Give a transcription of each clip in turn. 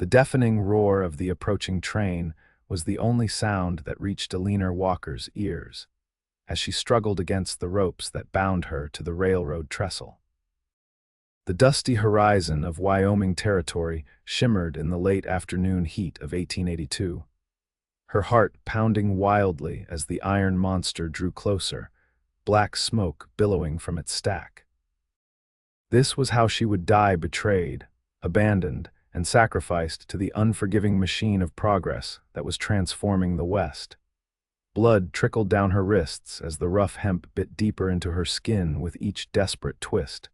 The deafening roar of the approaching train was the only sound that reached Eleanor Walker's ears, as she struggled against the ropes that bound her to the railroad trestle. The dusty horizon of Wyoming territory shimmered in the late afternoon heat of 1882, her heart pounding wildly as the iron monster drew closer, black smoke billowing from its stack. This was how she would die, betrayed, abandoned, and sacrificed to the unforgiving machine of progress that was transforming the West. Blood trickled down her wrists as the rough hemp bit deeper into her skin with each desperate twist.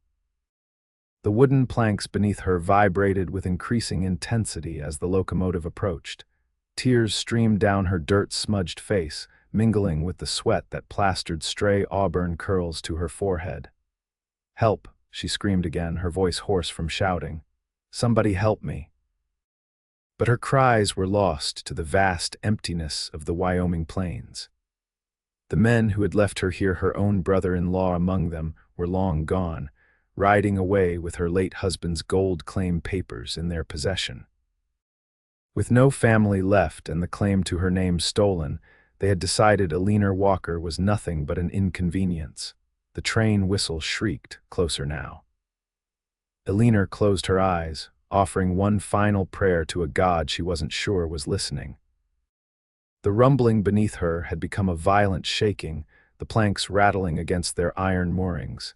The wooden planks beneath her vibrated with increasing intensity as the locomotive approached. Tears streamed down her dirt-smudged face, mingling with the sweat that plastered stray auburn curls to her forehead. "Help!" she screamed again, her voice hoarse from shouting. "Somebody help me!" But her cries were lost to the vast emptiness of the Wyoming plains. The men who had left her here, her own brother-in-law among them, were long gone, riding away with her late husband's gold claim papers in their possession. With no family left and the claim to her name stolen, they had decided Eleanor Walker was nothing but an inconvenience. The train whistle shrieked, closer now. Eleanor closed her eyes, offering one final prayer to a God she wasn't sure was listening. The rumbling beneath her had become a violent shaking, the planks rattling against their iron moorings.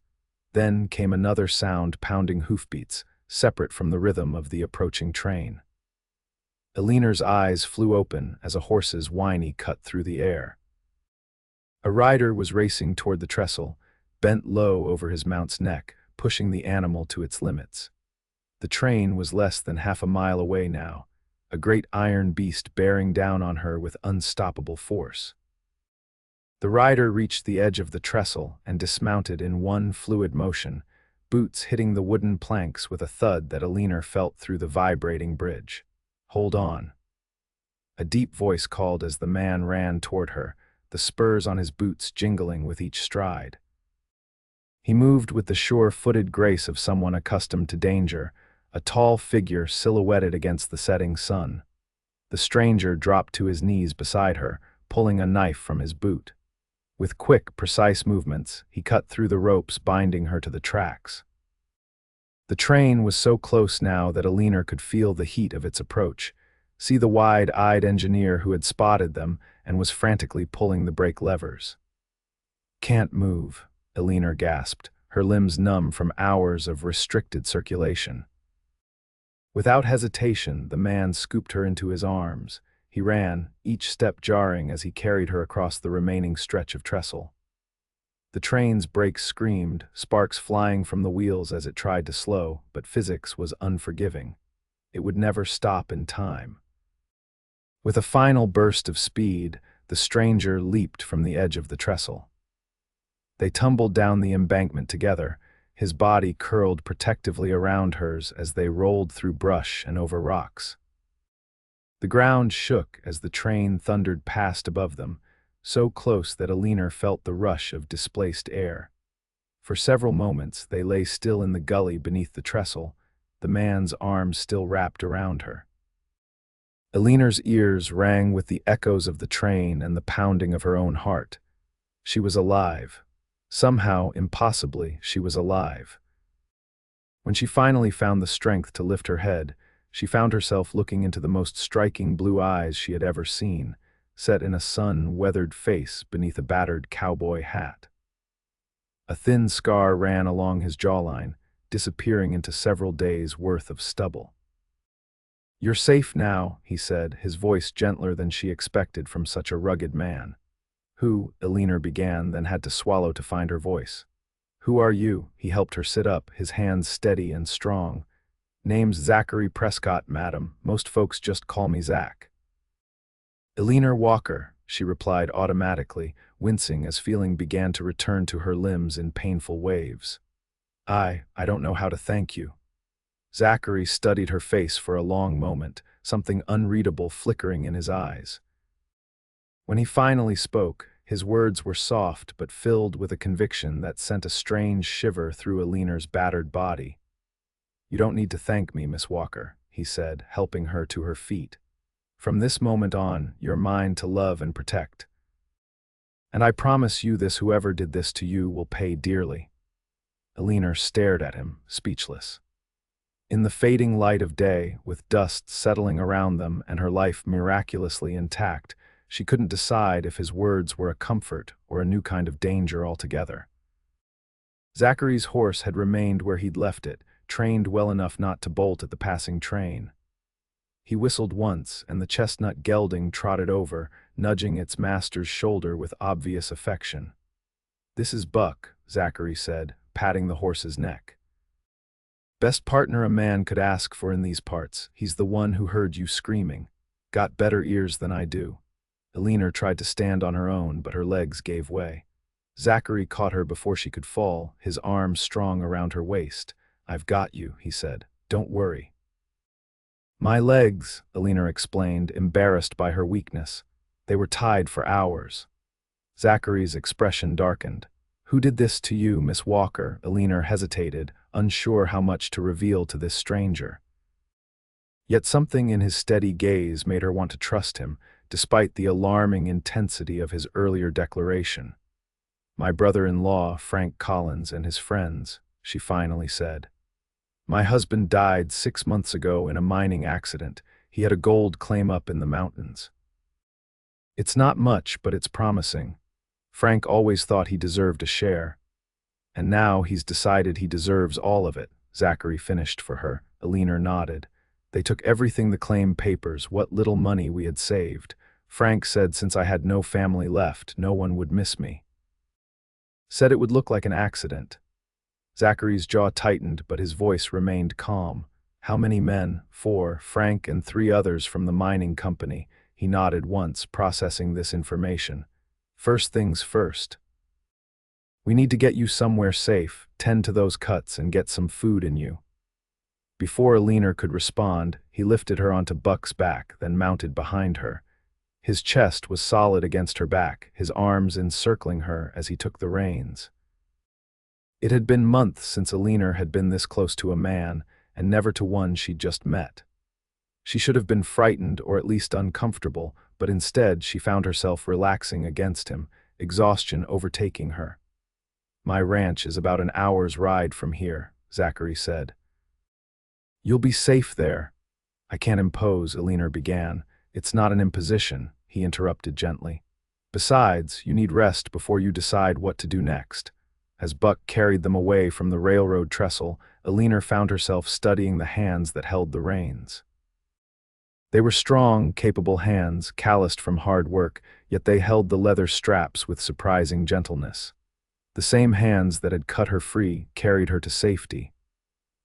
Then came another sound, pounding hoofbeats, separate from the rhythm of the approaching train. Eleanor's eyes flew open as a horse's whinny cut through the air. A rider was racing toward the trestle, bent low over his mount's neck, pushing the animal to its limits. The train was less than half a mile away now, a great iron beast bearing down on her with unstoppable force. The rider reached the edge of the trestle and dismounted in one fluid motion, boots hitting the wooden planks with a thud that Eleanor felt through the vibrating bridge. "Hold on." A deep voice called as the man ran toward her, the spurs on his boots jingling with each stride. He moved with the sure-footed grace of someone accustomed to danger, a tall figure silhouetted against the setting sun. The stranger dropped to his knees beside her, pulling a knife from his boot. With quick, precise movements, he cut through the ropes binding her to the tracks. The train was so close now that Eleanor could feel the heat of its approach, see the wide-eyed engineer who had spotted them and was frantically pulling the brake levers. "Can't move," Eleanor gasped, her limbs numb from hours of restricted circulation. Without hesitation, the man scooped her into his arms. He ran, each step jarring as he carried her across the remaining stretch of trestle. The train's brakes screamed, sparks flying from the wheels as it tried to slow, but physics was unforgiving. It would never stop in time. With a final burst of speed, the stranger leaped from the edge of the trestle. They tumbled down the embankment together, his body curled protectively around hers as they rolled through brush and over rocks. The ground shook as the train thundered past above them, so close that Eleanor felt the rush of displaced air. For several moments they lay still in the gully beneath the trestle, the man's arms still wrapped around her. Eleanor's ears rang with the echoes of the train and the pounding of her own heart. She was alive. Somehow, impossibly, she was alive. When she finally found the strength to lift her head, she found herself looking into the most striking blue eyes she had ever seen, set in a sun-weathered face beneath a battered cowboy hat. A thin scar ran along his jawline, disappearing into several days' worth of stubble. "You're safe now," he said, his voice gentler than she expected from such a rugged man. "Who," Eleanor began, then had to swallow to find her voice. "Who are you?" He helped her sit up, his hands steady and strong. "Name's Zachary Prescott, madam. Most folks just call me Zach." "Eleanor Walker," she replied automatically, wincing as feeling began to return to her limbs in painful waves. I don't know how to thank you." Zachary studied her face for a long moment, something unreadable flickering in his eyes. When he finally spoke, his words were soft but filled with a conviction that sent a strange shiver through Eleanor's battered body. "You don't need to thank me, Miss Walker," he said, helping her to her feet. "From this moment on, you're mine to love and protect. And I promise you this: whoever did this to you will pay dearly." Eleanor stared at him, speechless. In the fading light of day, with dust settling around them and her life miraculously intact, she couldn't decide if his words were a comfort or a new kind of danger altogether. Zachary's horse had remained where he'd left it, trained well enough not to bolt at the passing train. He whistled once, and the chestnut gelding trotted over, nudging its master's shoulder with obvious affection. "This is Buck," Zachary said, patting the horse's neck. "Best partner a man could ask for in these parts. He's the one who heard you screaming. Got better ears than I do." Eleanor tried to stand on her own, but her legs gave way. Zachary caught her before she could fall, his arms strong around her waist. "I've got you," he said. "Don't worry." "My legs," Eleanor explained, embarrassed by her weakness. "They were tied for hours." Zachary's expression darkened. "Who did this to you, Miss Walker?" Eleanor hesitated, unsure how much to reveal to this stranger. Yet something in his steady gaze made her want to trust him, despite the alarming intensity of his earlier declaration. "My brother-in-law, Frank Collins, and his friends," she finally said. "My husband died 6 months ago in a mining accident. He had a gold claim up in the mountains. It's not much, but it's promising. Frank always thought he deserved a share. And now he's decided he deserves all of it," Zachary finished for her. Eleanor nodded. "They took everything, the claim papers, what little money we had saved. Frank said since I had no family left, no one would miss me. Said it would look like an accident." Zachary's jaw tightened, but his voice remained calm. "How many men?" "4, Frank and 3 others from the mining company." He nodded once, processing this information. "First things first. We need to get you somewhere safe, tend to those cuts, and get some food in you." Before Eleanor could respond, he lifted her onto Buck's back, then mounted behind her. His chest was solid against her back, his arms encircling her as he took the reins. It had been months since Eleanor had been this close to a man, and never to one she'd just met. She should have been frightened or at least uncomfortable, but instead she found herself relaxing against him, exhaustion overtaking her. "My ranch is about an hour's ride from here," Zachary said. "You'll be safe there." "I can't impose," Eleanor began. "It's not an imposition," he interrupted gently. "Besides, you need rest before you decide what to do next." As Buck carried them away from the railroad trestle, Eleanor found herself studying the hands that held the reins. They were strong, capable hands, calloused from hard work, yet they held the leather straps with surprising gentleness. The same hands that had cut her free carried her to safety.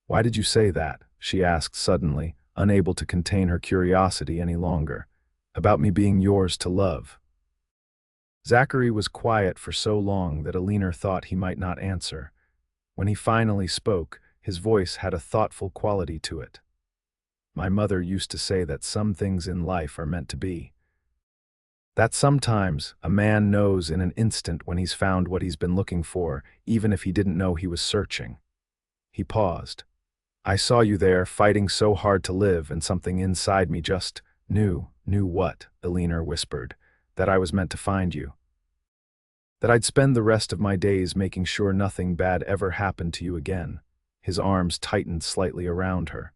"Why did you say that?" she asked suddenly, unable to contain her curiosity any longer. "About me being yours to love." Zachary was quiet for so long that Eleanor thought he might not answer. When he finally spoke, his voice had a thoughtful quality to it. "My mother used to say that some things in life are meant to be. That sometimes a man knows in an instant when he's found what he's been looking for, even if he didn't know he was searching." He paused. "I saw you there, fighting so hard to live, and something inside me just knew." "Knew what?" Eleanor whispered. "That I was meant to find you. That I'd spend the rest of my days making sure nothing bad ever happened to you again." His arms tightened slightly around her.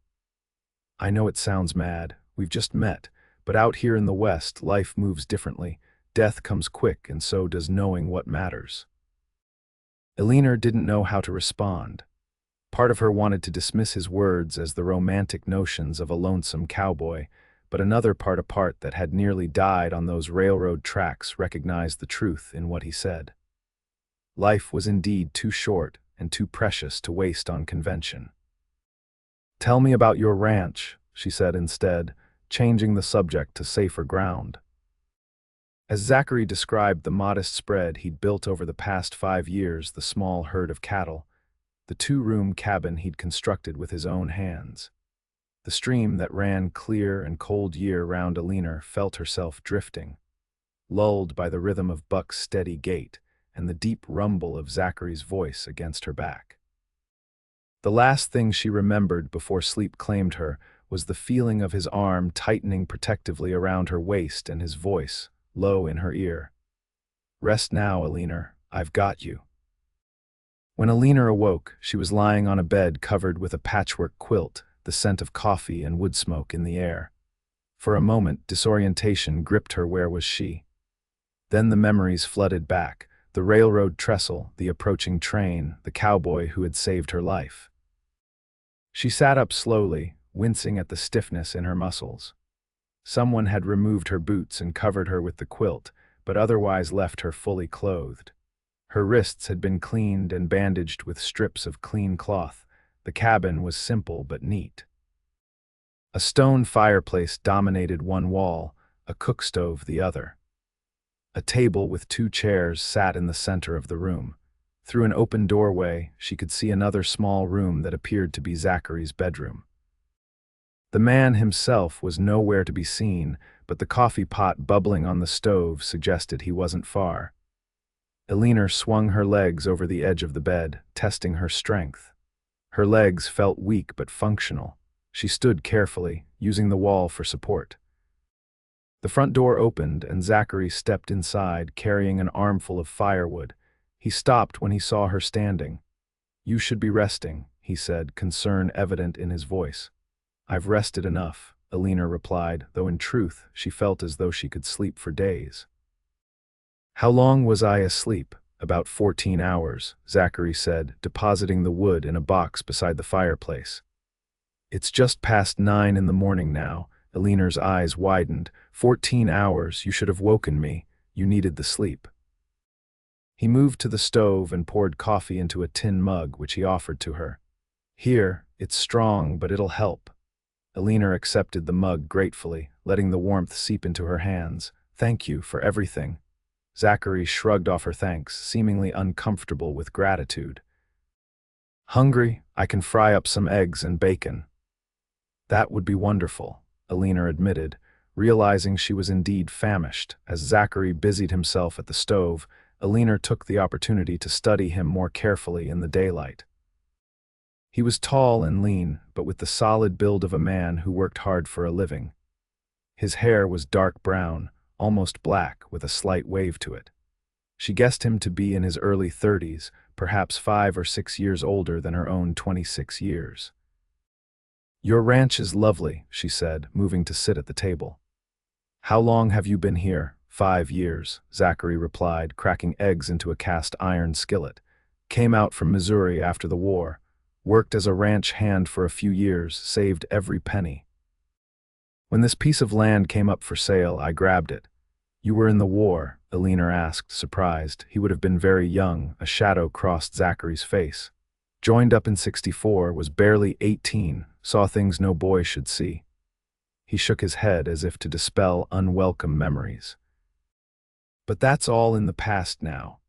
"I know it sounds mad. We've just met. But out here in the West, life moves differently. Death comes quick, and so does knowing what matters." Eleanor didn't know how to respond. Part of her wanted to dismiss his words as the romantic notions of a lonesome cowboy, but another part, a part that had nearly died on those railroad tracks, recognized the truth in what he said. Life was indeed too short and too precious to waste on convention. "Tell me about your ranch," she said instead, changing the subject to safer ground. As Zachary described the modest spread he'd built over the past 5 years, the small herd of cattle, the 2-room cabin he'd constructed with his own hands, the stream that ran clear and cold year-round, Eleanor felt herself drifting, lulled by the rhythm of Buck's steady gait and the deep rumble of Zachary's voice against her back. The last thing she remembered before sleep claimed her was the feeling of his arm tightening protectively around her waist and his voice, low in her ear. "Rest now, Eleanor. I've got you." When Eleanor awoke, she was lying on a bed covered with a patchwork quilt, the scent of coffee and wood smoke in the air. For a moment, disorientation gripped her. Where was she? Then the memories flooded back: the railroad trestle, the approaching train, the cowboy who had saved her life. She sat up slowly, wincing at the stiffness in her muscles. Someone had removed her boots and covered her with the quilt, but otherwise left her fully clothed. Her wrists had been cleaned and bandaged with strips of clean cloth. The cabin was simple but neat. A stone fireplace dominated one wall, a cook stove the other. A table with 2 chairs sat in the center of the room. Through an open doorway, she could see another small room that appeared to be Zachary's bedroom. The man himself was nowhere to be seen, but the coffee pot bubbling on the stove suggested he wasn't far. Eleanor swung her legs over the edge of the bed, testing her strength. Her legs felt weak but functional. She stood carefully, using the wall for support. The front door opened and Zachary stepped inside, carrying an armful of firewood. He stopped when he saw her standing. "You should be resting," he said, concern evident in his voice. "I've rested enough," Eleanor replied, though in truth she felt as though she could sleep for days. "How long was I asleep?" "About 14 hours, Zachary said, depositing the wood in a box beside the fireplace. "It's just past 9 in the morning now." Eleanor's eyes widened. 14 hours, you should have woken me. You needed the sleep." He moved to the stove and poured coffee into a tin mug, which he offered to her. "Here, it's strong, but it'll help." Eleanor accepted the mug gratefully, letting the warmth seep into her hands. "Thank you for everything." Zachary shrugged off her thanks, seemingly uncomfortable with gratitude. "Hungry? I can fry up some eggs and bacon." "That would be wonderful," Eleanor admitted, realizing she was indeed famished. As Zachary busied himself at the stove, Eleanor took the opportunity to study him more carefully in the daylight. He was tall and lean, but with the solid build of a man who worked hard for a living. His hair was dark brown, almost black, with a slight wave to it. She guessed him to be in his early 30s, perhaps 5 or 6 years older than her own 26 years. "Your ranch is lovely," she said, moving to sit at the table. "How long have you been here?" 5 years, Zachary replied, cracking eggs into a cast iron skillet. "Came out from Missouri after the war. Worked as a ranch hand for a few years, saved every penny. When this piece of land came up for sale, I grabbed it." "You were in the war?" Eleanor asked, surprised. He would have been very young. A shadow crossed Zachary's face. "Joined up in 64, was barely 18, saw things no boy should see." He shook his head as if to dispel unwelcome memories. "But that's all in the past now."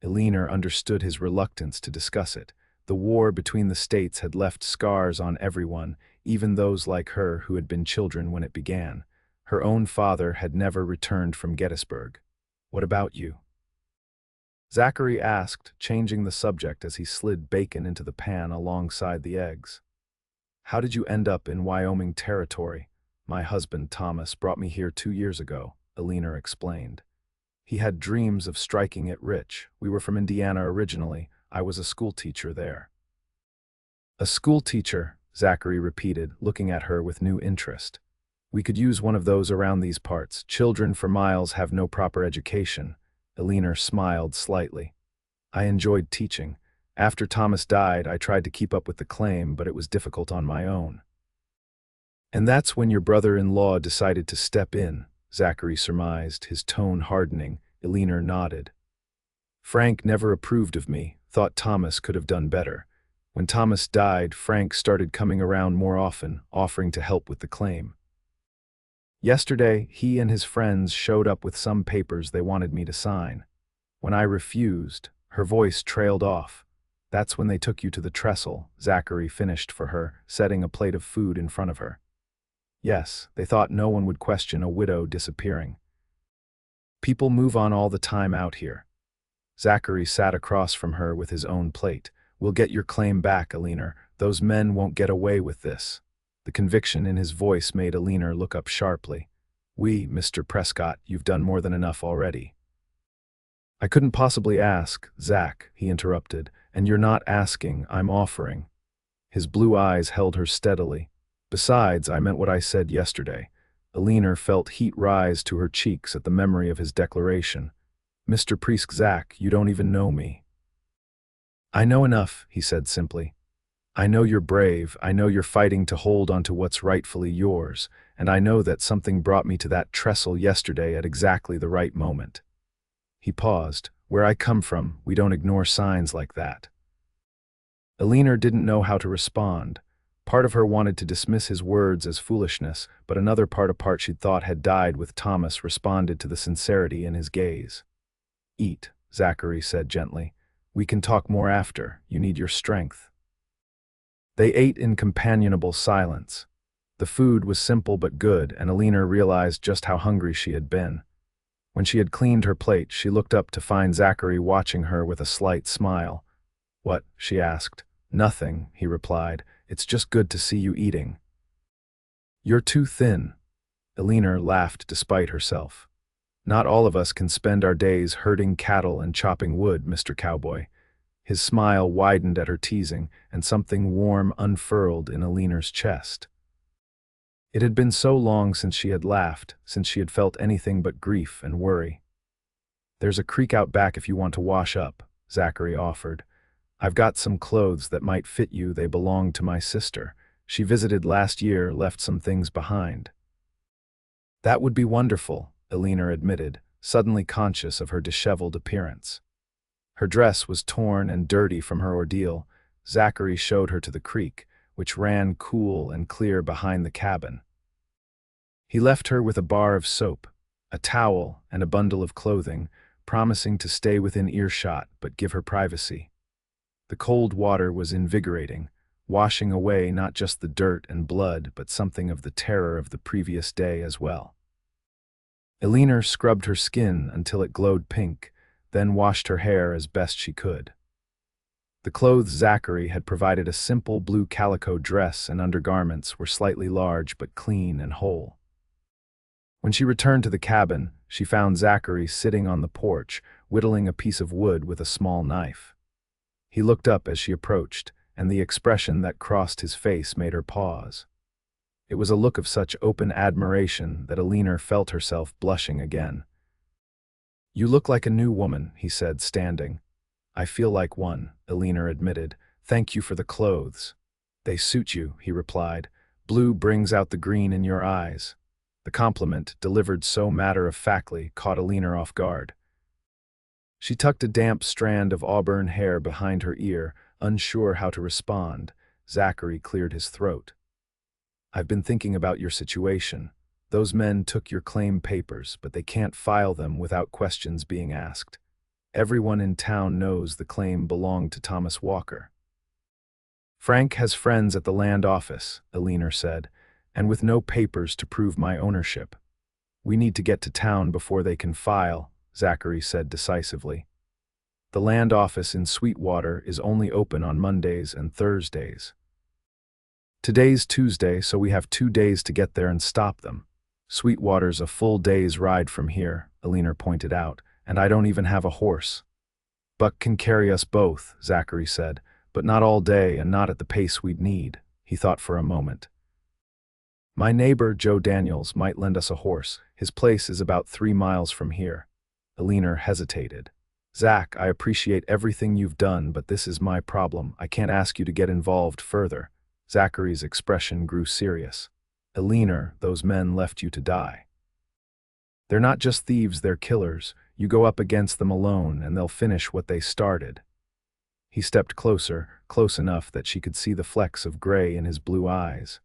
Eleanor understood his reluctance to discuss it. The war between the states had left scars on everyone, even those like her who had been children when it began. Her own father had never returned from Gettysburg. "What about you?" Zachary asked, changing the subject as he slid bacon into the pan alongside the eggs. "How did you end up in Wyoming territory?" "My husband, Thomas, brought me here 2 years ago," Eleanor explained. "He had dreams of striking it rich. We were from Indiana originally. I was a schoolteacher there." "A schoolteacher," Zachary repeated, looking at her with new interest. "We could use one of those around these parts. Children for miles have no proper education." Eleanor smiled slightly. "I enjoyed teaching. After Thomas died, I tried to keep up with the claim, but it was difficult on my own." "And that's when your brother-in-law decided to step in," Zachary surmised, his tone hardening. Eleanor nodded. "Frank never approved of me, thought Thomas could have done better. When Thomas died, Frank started coming around more often, offering to help with the claim. Yesterday, he and his friends showed up with some papers they wanted me to sign. When I refused," her voice trailed off. "That's when they took you to the trestle," Zachary finished for her, setting a plate of food in front of her. "Yes, they thought no one would question a widow disappearing. People move on all the time out here." Zachary sat across from her with his own plate. "We'll get your claim back, Eleanor. Those men won't get away with this." The conviction in his voice made Eleanor look up sharply. Mr. Prescott, you've done more than enough already." "I couldn't possibly ask, Zach," he interrupted, "and you're not asking, I'm offering." His blue eyes held her steadily. "Besides, I meant what I said yesterday." Eleanor felt heat rise to her cheeks at the memory of his declaration. "Mr. Prescott, Zach, you don't even know me." "I know enough," he said simply. "I know you're brave, I know you're fighting to hold onto what's rightfully yours, and I know that something brought me to that trestle yesterday at exactly the right moment." He paused. "Where I come from, we don't ignore signs like that." Eleanor didn't know how to respond. Part of her wanted to dismiss his words as foolishness, but another part she'd thought had died with Thomas responded to the sincerity in his gaze. "Eat," Zachary said gently. "We can talk more after. You need your strength." They ate in companionable silence. The food was simple but good, and Eleanor realized just how hungry she had been. When she had cleaned her plate, she looked up to find Zachary watching her with a slight smile. "What?" she asked. "Nothing," he replied. "It's just good to see you eating." "You're too thin." Eleanor laughed despite herself. "Not all of us can spend our days herding cattle and chopping wood, Mr. Cowboy." His smile widened at her teasing, and something warm unfurled in Eleanor's chest. It had been so long since she had laughed, since she had felt anything but grief and worry. "There's a creek out back if you want to wash up," Zachary offered. "I've got some clothes that might fit you. They belong to my sister. She visited last year, left some things behind." "That would be wonderful," Eleanor admitted, suddenly conscious of her disheveled appearance. Her dress was torn and dirty from her ordeal. Zachary showed her to the creek, which ran cool and clear behind the cabin. He left her with a bar of soap, a towel, and a bundle of clothing, promising to stay within earshot but give her privacy. The cold water was invigorating, washing away not just the dirt and blood, but something of the terror of the previous day as well. Eleanor scrubbed her skin until it glowed pink, then washed her hair as best she could. The clothes Zachary had provided, a simple blue calico dress and undergarments, were slightly large but clean and whole. When she returned to the cabin, she found Zachary sitting on the porch, whittling a piece of wood with a small knife. He looked up as she approached, and the expression that crossed his face made her pause. It was a look of such open admiration that Eleanor felt herself blushing again. "You look like a new woman," he said, standing. "I feel like one," Eleanor admitted. "Thank you for the clothes." "They suit you," he replied. "Blue brings out the green in your eyes." The compliment, delivered so matter-of-factly, caught Eleanor off guard. She tucked a damp strand of auburn hair behind her ear, unsure how to respond. Zachary cleared his throat. "I've been thinking about your situation. Those men took your claim papers, but they can't file them without questions being asked. Everyone in town knows the claim belonged to Thomas Walker." "Frank has friends at the land office," Eleanor said, "and with no papers to prove my ownership. We need to get to town before they can file," Zachary said decisively. "The land office in Sweetwater is only open on Mondays and Thursdays. Today's Tuesday, so we have 2 days to get there and stop them. Sweetwater's a full day's ride from here," Eleanor pointed out, "and I don't even have a horse." "Buck can carry us both," Zachary said, "but not all day and not at the pace we'd need." He thought for a moment. "My neighbor, Joe Daniels, might lend us a horse. His place is about 3 miles from here." Eleanor hesitated. "Zach, I appreciate everything you've done, but this is my problem. I can't ask you to get involved further." Zachary's expression grew serious. "Eleanor, those men left you to die. They're not just thieves, they're killers. You go up against them alone, and they'll finish what they started." He stepped closer, close enough that she could see the flecks of gray in his blue eyes.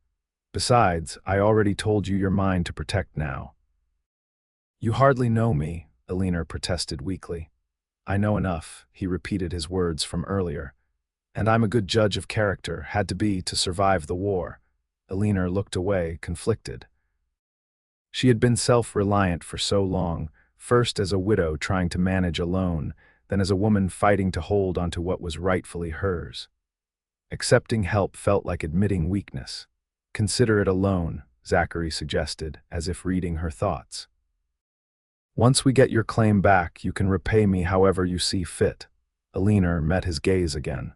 "Besides, I already told you you're mine to protect now." "You hardly know me," Eleanor protested weakly. "I know enough," he repeated his words from earlier. "And I'm a good judge of character, had to be to survive the war." Eleanor looked away, conflicted. She had been self-reliant for so long, first as a widow trying to manage alone, then as a woman fighting to hold onto what was rightfully hers. Accepting help felt like admitting weakness. Consider it a loan, Zachary suggested, as if reading her thoughts. Once we get your claim back, you can repay me however you see fit. Eleanor met his gaze again.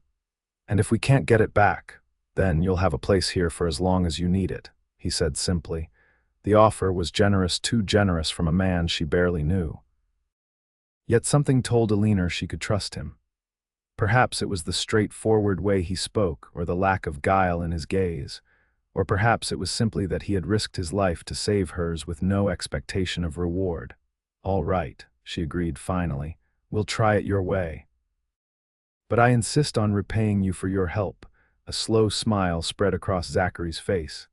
And if we can't get it back, then you'll have a place here for as long as you need it, he said simply. The offer was generous, too generous from a man she barely knew. Yet something told Eleanor she could trust him. Perhaps it was the straightforward way he spoke, or the lack of guile in his gaze, or perhaps it was simply that he had risked his life to save hers with no expectation of reward. All right, she agreed finally. We'll try it your way. But I insist on repaying you for your help. A slow smile spread across Zachary's face.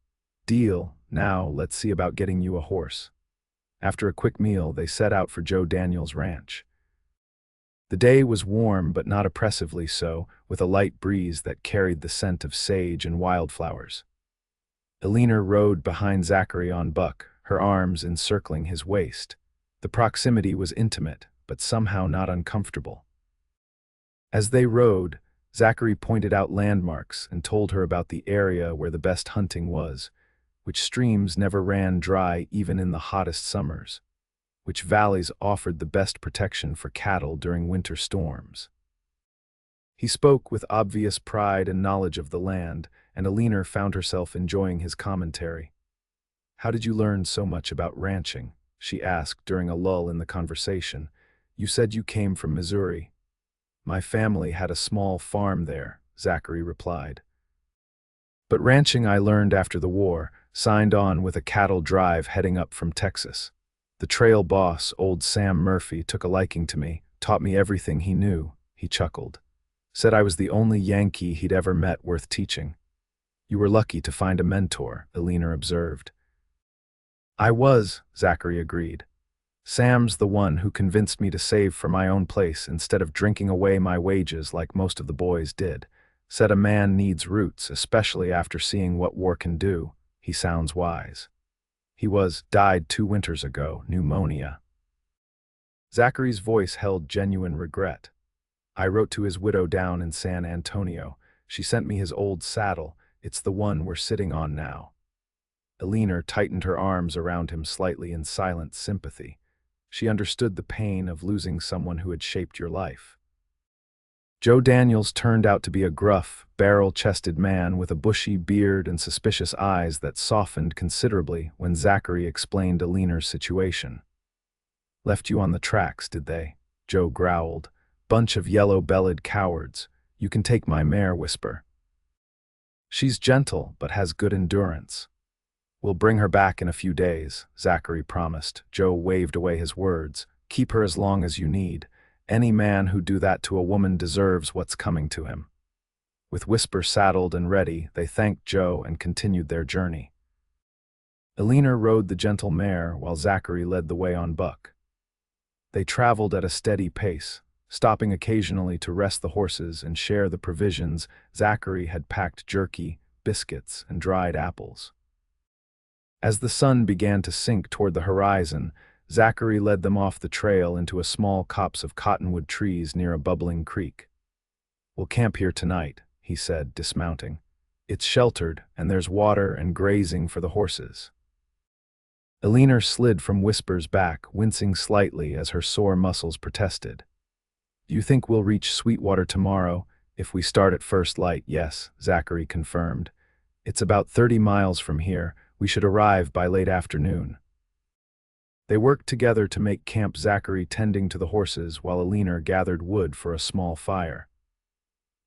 Deal. Now let's see about getting you a horse. After a quick meal, they set out for Joe Daniels' ranch. The day was warm, but not oppressively so, with a light breeze that carried the scent of sage and wildflowers. Eleanor rode behind Zachary on Buck, her arms encircling his waist. The proximity was intimate, but somehow not uncomfortable. As they rode, Zachary pointed out landmarks and told her about the area where the best hunting was, which streams never ran dry even in the hottest summers, which valleys offered the best protection for cattle during winter storms. He spoke with obvious pride and knowledge of the land, and Eleanor found herself enjoying his commentary. "How did you learn so much about ranching?" she asked during a lull in the conversation. "You said you came from Missouri." "My family had a small farm there," Zachary replied. "But ranching I learned after the war, signed on with a cattle drive heading up from Texas. The trail boss, old Sam Murphy, took a liking to me, taught me everything he knew," he chuckled. "Said I was the only Yankee he'd ever met worth teaching." "You were lucky to find a mentor," Eleanor observed. "I was," Zachary agreed. "Sam's the one who convinced me to save for my own place instead of drinking away my wages like most of the boys did. Said a man needs roots, especially after seeing what war can do. He sounds wise. He died 2 winters ago, pneumonia." Zachary's voice held genuine regret. "I wrote to his widow down in San Antonio. She sent me his old saddle. It's the one we're sitting on now." Eleanor tightened her arms around him slightly in silent sympathy. She understood the pain of losing someone who had shaped your life. Joe Daniels turned out to be a gruff, barrel-chested man with a bushy beard and suspicious eyes that softened considerably when Zachary explained Eleanor's situation. "Left you on the tracks, did they?" Joe growled. "Bunch of yellow-bellied cowards. You can take my mare, Whisper. She's gentle, but has good endurance." "We'll bring her back in a few days," Zachary promised. Joe waved away his words. "Keep her as long as you need. Any man who'd do that to a woman deserves what's coming to him." With Whisper saddled and ready, they thanked Joe and continued their journey. Eleanor rode the gentle mare while Zachary led the way on Buck. They traveled at a steady pace, stopping occasionally to rest the horses and share the provisions. Zachary had packed jerky, biscuits, and dried apples. As the sun began to sink toward the horizon, Zachary led them off the trail into a small copse of cottonwood trees near a bubbling creek. "We'll camp here tonight," he said, dismounting. "It's sheltered, and there's water and grazing for the horses." Eleanor slid from Whisper's back, wincing slightly as her sore muscles protested. "Do you think we'll reach Sweetwater tomorrow? If we start at first light, yes," Zachary confirmed. "It's about 30 miles from here. We should arrive by late afternoon." They worked together to make camp, Zachary tending to the horses while Eleanor gathered wood for a small fire.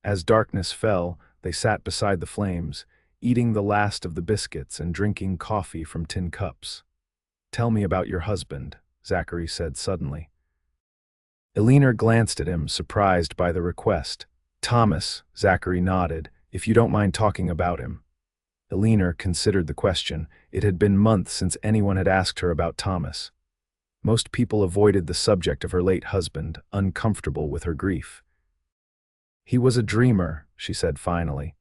As darkness fell, they sat beside the flames, eating the last of the biscuits and drinking coffee from tin cups. "Tell me about your husband," Zachary said suddenly. Eleanor glanced at him, surprised by the request. "Thomas," Zachary nodded, "if you don't mind talking about him." Eleanor considered the question. It had been months since anyone had asked her about Thomas. Most people avoided the subject of her late husband, uncomfortable with her grief. "He was a dreamer," she said finally.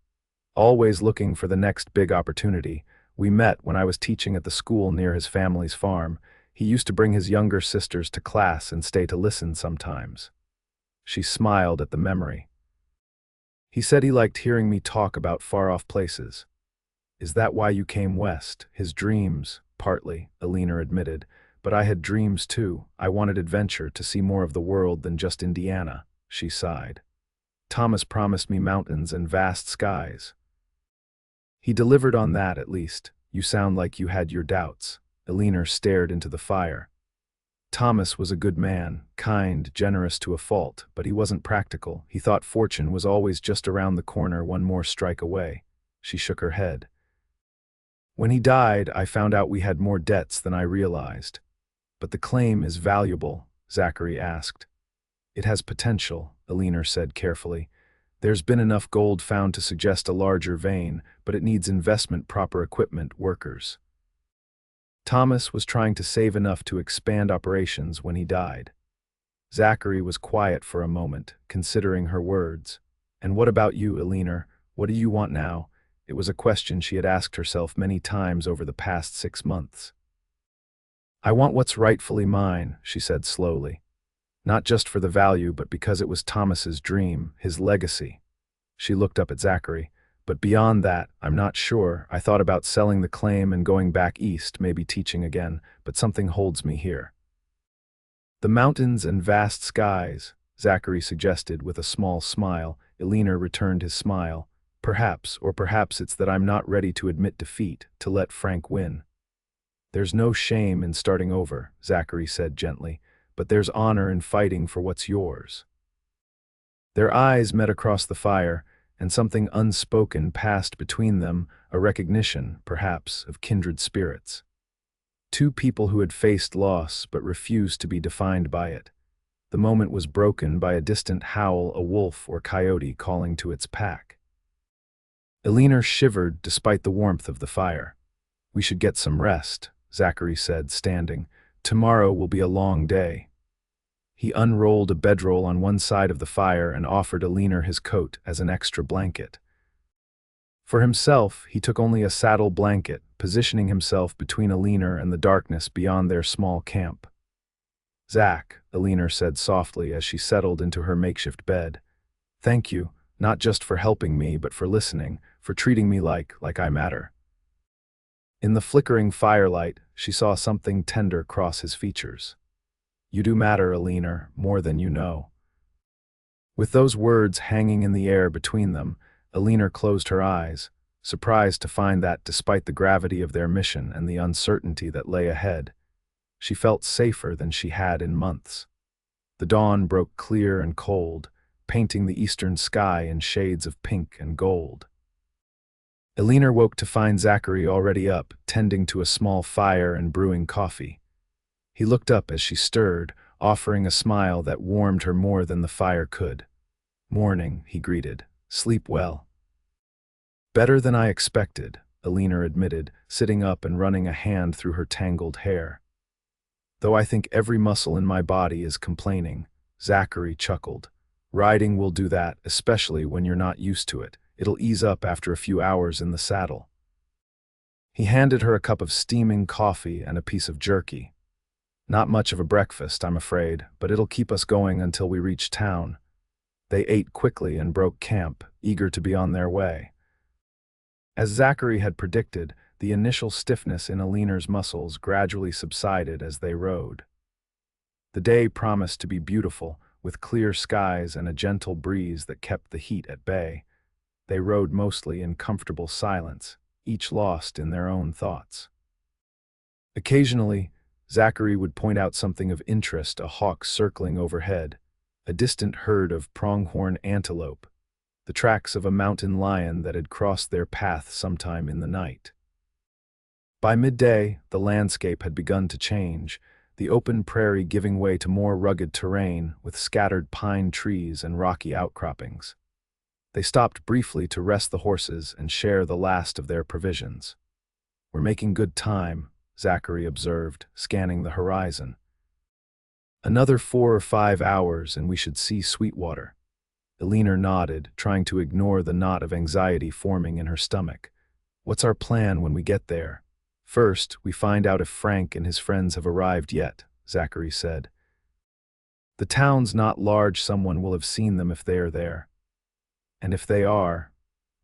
"Always looking for the next big opportunity. We met when I was teaching at the school near his family's farm. He used to bring his younger sisters to class and stay to listen sometimes." She smiled at the memory. "He said he liked hearing me talk about far-off places." Is that why you came west? His dreams, partly, Eleanor admitted. But I had dreams too. I wanted adventure, to see more of the world than just Indiana, she sighed. Thomas promised me mountains and vast skies. He delivered on that, at least. You sound like you had your doubts. Eleanor stared into the fire. Thomas was a good man, kind, generous to a fault, but he wasn't practical. He thought fortune was always just around the corner, one more strike away. She shook her head. When he died, I found out we had more debts than I realized. But the claim is valuable, Zachary asked. It has potential, Eleanor said carefully. There's been enough gold found to suggest a larger vein, but it needs investment, proper equipment, workers. Thomas was trying to save enough to expand operations when he died. Zachary was quiet for a moment, considering her words. And what about you, Eleanor? What do you want now? It was a question she had asked herself many times over the past 6 months. I want what's rightfully mine, she said slowly. Not just for the value, but because it was Thomas's dream, his legacy. She looked up at Zachary. But beyond that, I'm not sure. I thought about selling the claim and going back east, maybe teaching again, but something holds me here. The mountains and vast skies, Zachary suggested with a small smile. Eleanor returned his smile. Perhaps, or perhaps it's that I'm not ready to admit defeat, to let Frank win. There's no shame in starting over, Zachary said gently, but there's honor in fighting for what's yours. Their eyes met across the fire, and something unspoken passed between them, a recognition, perhaps, of kindred spirits. Two people who had faced loss but refused to be defined by it. The moment was broken by a distant howl, a wolf or coyote calling to its pack. Eleanor shivered despite the warmth of the fire. We should get some rest, Zachary said, standing. Tomorrow will be a long day. He unrolled a bedroll on one side of the fire and offered Eleanor his coat as an extra blanket. For himself, he took only a saddle blanket, positioning himself between Eleanor and the darkness beyond their small camp. Zach, Eleanor said softly as she settled into her makeshift bed. Thank you, not just for helping me, but for listening, for treating me like I matter. In the flickering firelight, she saw something tender cross his features. You do matter, Eleanor, more than you know. With those words hanging in the air between them, Eleanor closed her eyes, surprised to find that despite the gravity of their mission and the uncertainty that lay ahead, she felt safer than she had in months. The dawn broke clear and cold, painting the eastern sky in shades of pink and gold. Eleanor woke to find Zachary already up, tending to a small fire and brewing coffee. He looked up as she stirred, offering a smile that warmed her more than the fire could. Morning, he greeted. Sleep well. Better than I expected, Eleanor admitted, sitting up and running a hand through her tangled hair. Though I think every muscle in my body is complaining, Zachary chuckled. Riding will do that, especially when you're not used to it. It'll ease up after a few hours in the saddle. He handed her a cup of steaming coffee and a piece of jerky. Not much of a breakfast, I'm afraid, but it'll keep us going until we reach town. They ate quickly and broke camp, eager to be on their way. As Zachary had predicted, the initial stiffness in Eleanor's muscles gradually subsided as they rode. The day promised to be beautiful, with clear skies and a gentle breeze that kept the heat at bay. They rode mostly in comfortable silence, each lost in their own thoughts. Occasionally, Zachary would point out something of interest, a hawk circling overhead, a distant herd of pronghorn antelope, the tracks of a mountain lion that had crossed their path sometime in the night. By midday, the landscape had begun to change, the open prairie giving way to more rugged terrain with scattered pine trees and rocky outcroppings. They stopped briefly to rest the horses and share the last of their provisions. We're making good time, Zachary observed, scanning the horizon. Another 4 or 5 hours and we should see Sweetwater. Eleanor nodded, trying to ignore the knot of anxiety forming in her stomach. What's our plan when we get there? First, we find out if Frank and his friends have arrived yet, Zachary said. The town's not large, someone will have seen them if they are there. And if they are,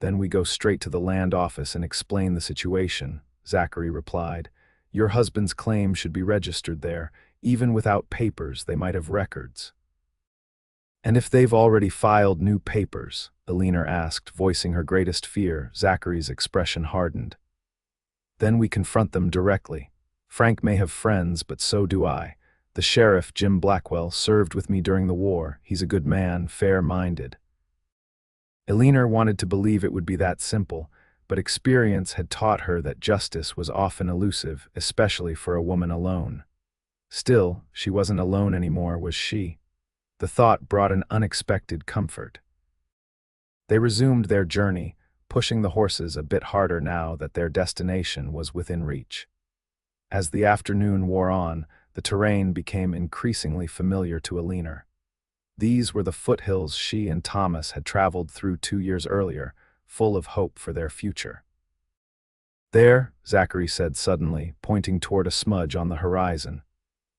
Then we go straight to the land office and explain the situation, Zachary replied. Your husband's claim should be registered there. Even without papers, they might have records. And if they've already filed new papers? Eleanor asked, voicing her greatest fear. Zachary's expression hardened. Then we confront them directly. Frank may have friends, but so do I. The sheriff, Jim Blackwell, served with me during the war. He's a good man, fair-minded. Eleanor wanted to believe it would be that simple, but experience had taught her that justice was often elusive, especially for a woman alone. Still, she wasn't alone anymore, was she? The thought brought an unexpected comfort. They resumed their journey, pushing the horses a bit harder now that their destination was within reach. As the afternoon wore on, the terrain became increasingly familiar to Eleanor. These were the foothills she and Thomas had traveled through 2 years earlier, full of hope for their future. There, Zachary said suddenly, pointing toward a smudge on the horizon.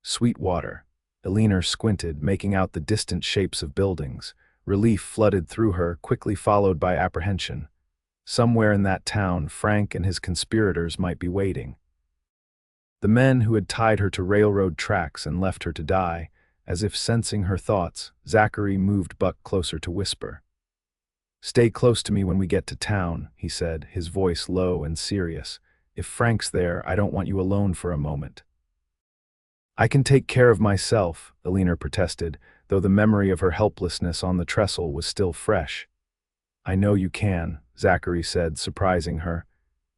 Sweetwater. Eleanor squinted, making out the distant shapes of buildings. Relief flooded through her, quickly followed by apprehension. Somewhere in that town, Frank and his conspirators might be waiting. The men who had tied her to railroad tracks and left her to die, as if sensing her thoughts, Zachary moved Buck closer to whisper. Stay close to me when we get to town, he said, his voice low and serious. If Frank's there, I don't want you alone for a moment. I can take care of myself, Eleanor protested, though the memory of her helplessness on the trestle was still fresh. I know you can, Zachary said, surprising her.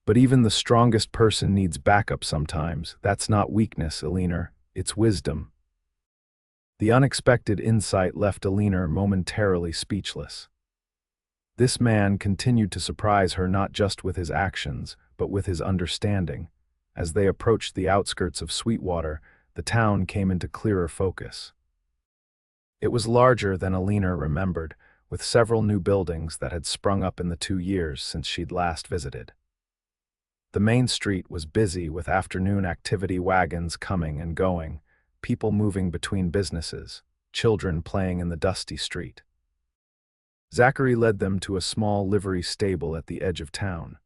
But even the strongest person needs backup sometimes. That's not weakness, Eleanor. It's wisdom. The unexpected insight left Eleanor momentarily speechless. This man continued to surprise her not just with his actions, but with his understanding. As they approached the outskirts of Sweetwater, the town came into clearer focus. It was larger than Eleanor remembered, with several new buildings that had sprung up in the 2 years since she'd last visited. The main street was busy with afternoon activity wagons coming and going, people moving between businesses, children playing in the dusty street. Zachary led them to a small livery stable at the edge of town.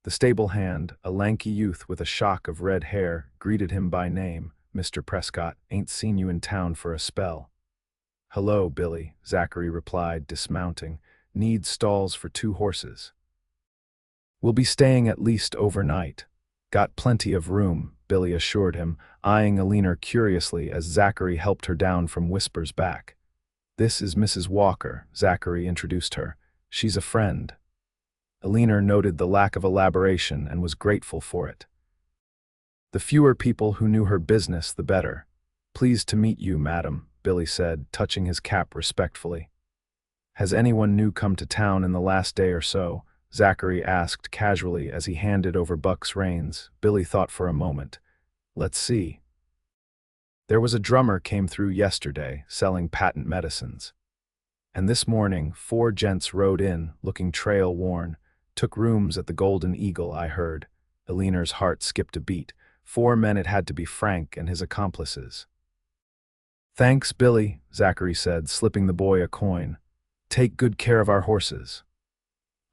The stable hand, a lanky youth with a shock of red hair, greeted him by name. Mr. Prescott, ain't seen you in town for a spell. Hello, Billy, Zachary replied, dismounting. Need stalls for 2 horses. We'll be staying at least overnight. Got plenty of room, Billy assured him, eyeing Eleanor curiously as Zachary helped her down from Whisper's back. This is Mrs. Walker, Zachary introduced her. She's a friend. Eleanor noted the lack of elaboration and was grateful for it. The fewer people who knew her business, the better. Pleased to meet you, madam, Billy said, touching his cap respectfully. Has anyone new come to town in the last day or so? Zachary asked casually as he handed over Buck's reins. Billy thought for a moment. Let's see. There was a drummer came through yesterday, selling patent medicines. And this morning, 4 gents rode in, looking trail-worn. Took rooms at the Golden Eagle, I heard. Eleanor's heart skipped a beat. 4 men it had to be Frank and his accomplices. Thanks, Billy, Zachary said, slipping the boy a coin. Take good care of our horses.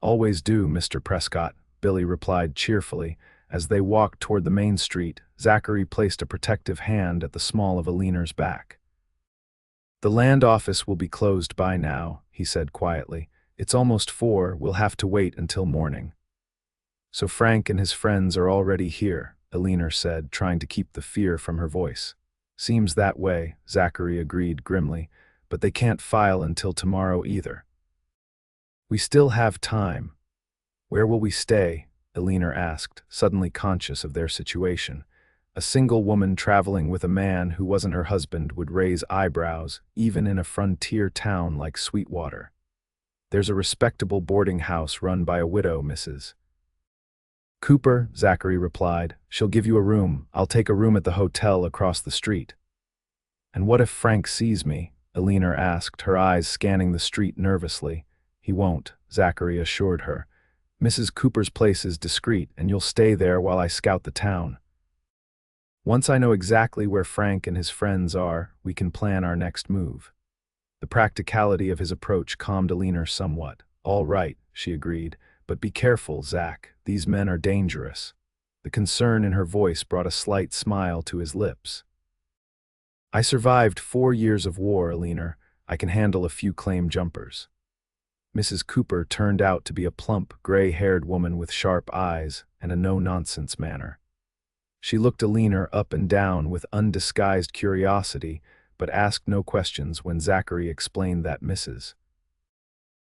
Always do, Mr. Prescott, Billy replied cheerfully. As they walked toward the main street, Zachary placed a protective hand at the small of Eleanor's back. The land office will be closed by now, he said quietly. It's almost 4, we'll have to wait until morning. So Frank and his friends are already here, Eleanor said, trying to keep the fear from her voice. Seems that way, Zachary agreed grimly, but they can't file until tomorrow either. We still have time. Where will we stay? Eleanor asked, suddenly conscious of their situation. A single woman traveling with a man who wasn't her husband would raise eyebrows, even in a frontier town like Sweetwater. There's a respectable boarding house run by a widow, Mrs. Cooper, Zachary replied. She'll give you a room. I'll take a room at the hotel across the street. And what if Frank sees me? Eleanor asked, her eyes scanning the street nervously. He won't, Zachary assured her. Mrs. Cooper's place is discreet, and you'll stay there while I scout the town. Once I know exactly where Frank and his friends are, we can plan our next move. The practicality of his approach calmed Eleanor somewhat. All right, she agreed, "But be careful, Zach. These men are dangerous." The concern in her voice brought a slight smile to his lips. "I survived 4 years of war, Eleanor. I can handle a few claim jumpers." Mrs. Cooper turned out to be a plump, gray-haired woman with sharp eyes and a no-nonsense manner. She looked Eleanor up and down with undisguised curiosity, but asked no questions when Zachary explained that Mrs.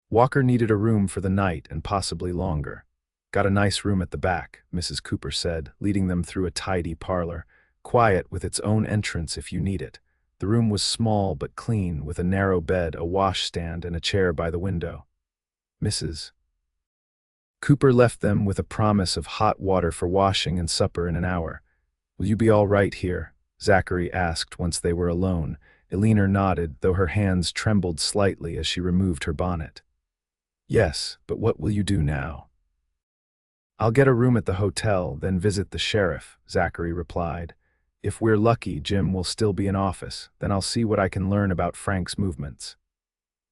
Walker needed a room for the night and possibly longer. "Got a nice room at the back," Mrs. Cooper said, leading them through a tidy parlor, quiet with its own entrance if you need it. The room was small but clean, with a narrow bed, a washstand, and a chair by the window. Mrs. Cooper left them with a promise of hot water for washing and supper in an hour. "Will you be all right here?" Zachary asked once they were alone. Eleanor nodded, though her hands trembled slightly as she removed her bonnet. "Yes, but what will you do now?" "I'll get a room at the hotel, then visit the sheriff," Zachary replied. "If we're lucky, Jim will still be in office. Then I'll see what I can learn about Frank's movements."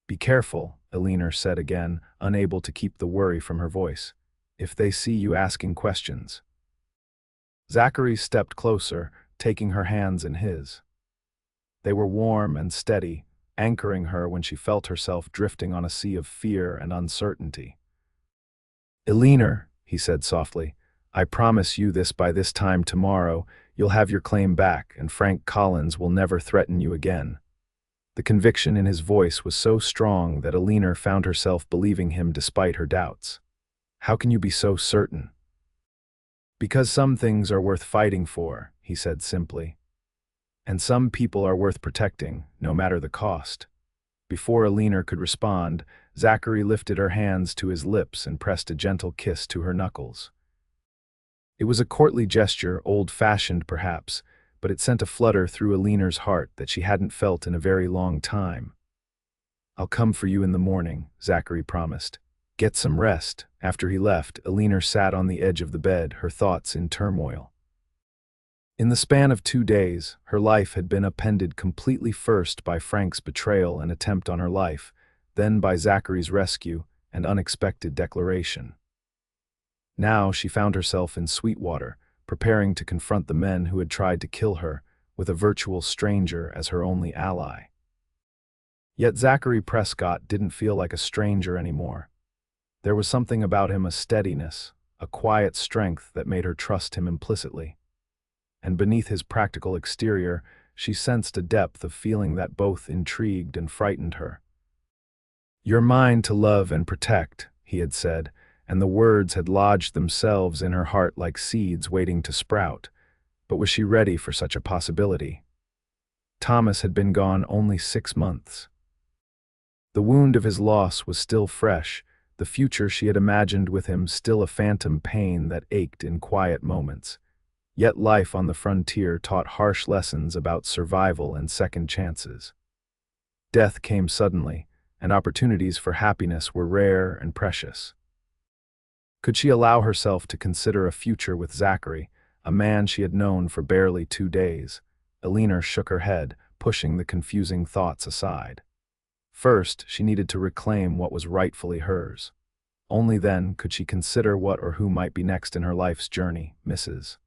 "Be careful," Eleanor said again, unable to keep the worry from her voice. "If they see you asking questions." Zachary stepped closer, taking her hands in his. They were warm and steady, anchoring her when she felt herself drifting on a sea of fear and uncertainty. "Eleanor," he said softly, "I promise you this: by this time tomorrow, you'll have your claim back, and Frank Collins will never threaten you again." The conviction in his voice was so strong that Eleanor found herself believing him despite her doubts. "How can you be so certain?" "Because some things are worth fighting for," he said simply. "And some people are worth protecting, no matter the cost." Before Eleanor could respond, Zachary lifted her hands to his lips and pressed a gentle kiss to her knuckles. It was a courtly gesture, old-fashioned perhaps, but it sent a flutter through Eleanor's heart that she hadn't felt in a very long time. "I'll come for you in the morning," Zachary promised. "Get some rest." After he left, Eleanor sat on the edge of the bed, her thoughts in turmoil. In the span of 2 days, her life had been upended completely, first by Frank's betrayal and attempt on her life, then by Zachary's rescue and unexpected declaration. Now she found herself in Sweetwater, preparing to confront the men who had tried to kill her, with a virtual stranger as her only ally. Yet Zachary Prescott didn't feel like a stranger anymore. There was something about him, a steadiness, a quiet strength that made her trust him implicitly. And beneath his practical exterior, she sensed a depth of feeling that both intrigued and frightened her. "You're mine to love and protect," he had said, and the words had lodged themselves in her heart like seeds waiting to sprout. But was she ready for such a possibility? Thomas had been gone only 6 months. The wound of his loss was still fresh, the future she had imagined with him still a phantom pain that ached in quiet moments. Yet life on the frontier taught harsh lessons about survival and second chances. Death came suddenly, and opportunities for happiness were rare and precious. Could she allow herself to consider a future with Zachary, a man she had known for barely 2 days? Eleanor shook her head, pushing the confusing thoughts aside. First, she needed to reclaim what was rightfully hers. Only then could she consider what or who might be next in her life's journey. Mrs.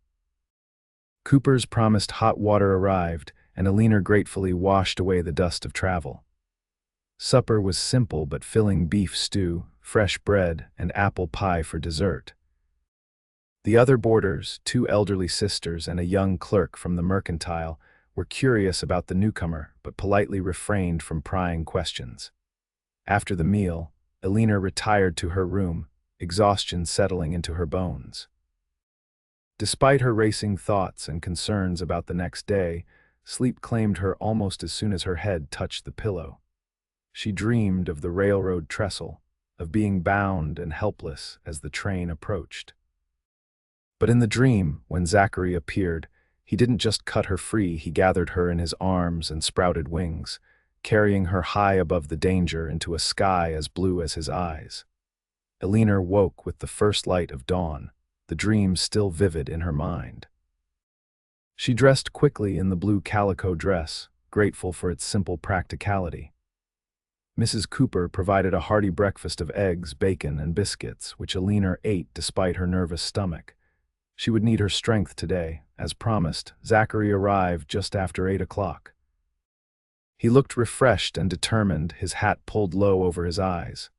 Cooper's promised hot water arrived, and Eleanor gratefully washed away the dust of travel. Supper was simple but filling: beef stew, fresh bread, and apple pie for dessert. The other boarders, 2 elderly sisters and a young clerk from the mercantile, were curious about the newcomer but politely refrained from prying questions. After the meal, Eleanor retired to her room, exhaustion settling into her bones. Despite her racing thoughts and concerns about the next day, sleep claimed her almost as soon as her head touched the pillow. She dreamed of the railroad trestle, of being bound and helpless as the train approached. But in the dream, when Zachary appeared, he didn't just cut her free, he gathered her in his arms and sprouted wings, carrying her high above the danger into a sky as blue as his eyes. Eleanor woke with the first light of dawn, the dream still vivid in her mind. She dressed quickly in the blue calico dress, grateful for its simple practicality. Mrs. Cooper provided a hearty breakfast of eggs, bacon, and biscuits, which Eleanor ate despite her nervous stomach. She would need her strength today. As promised, Zachary arrived just after 8 o'clock. He looked refreshed and determined, his hat pulled low over his eyes.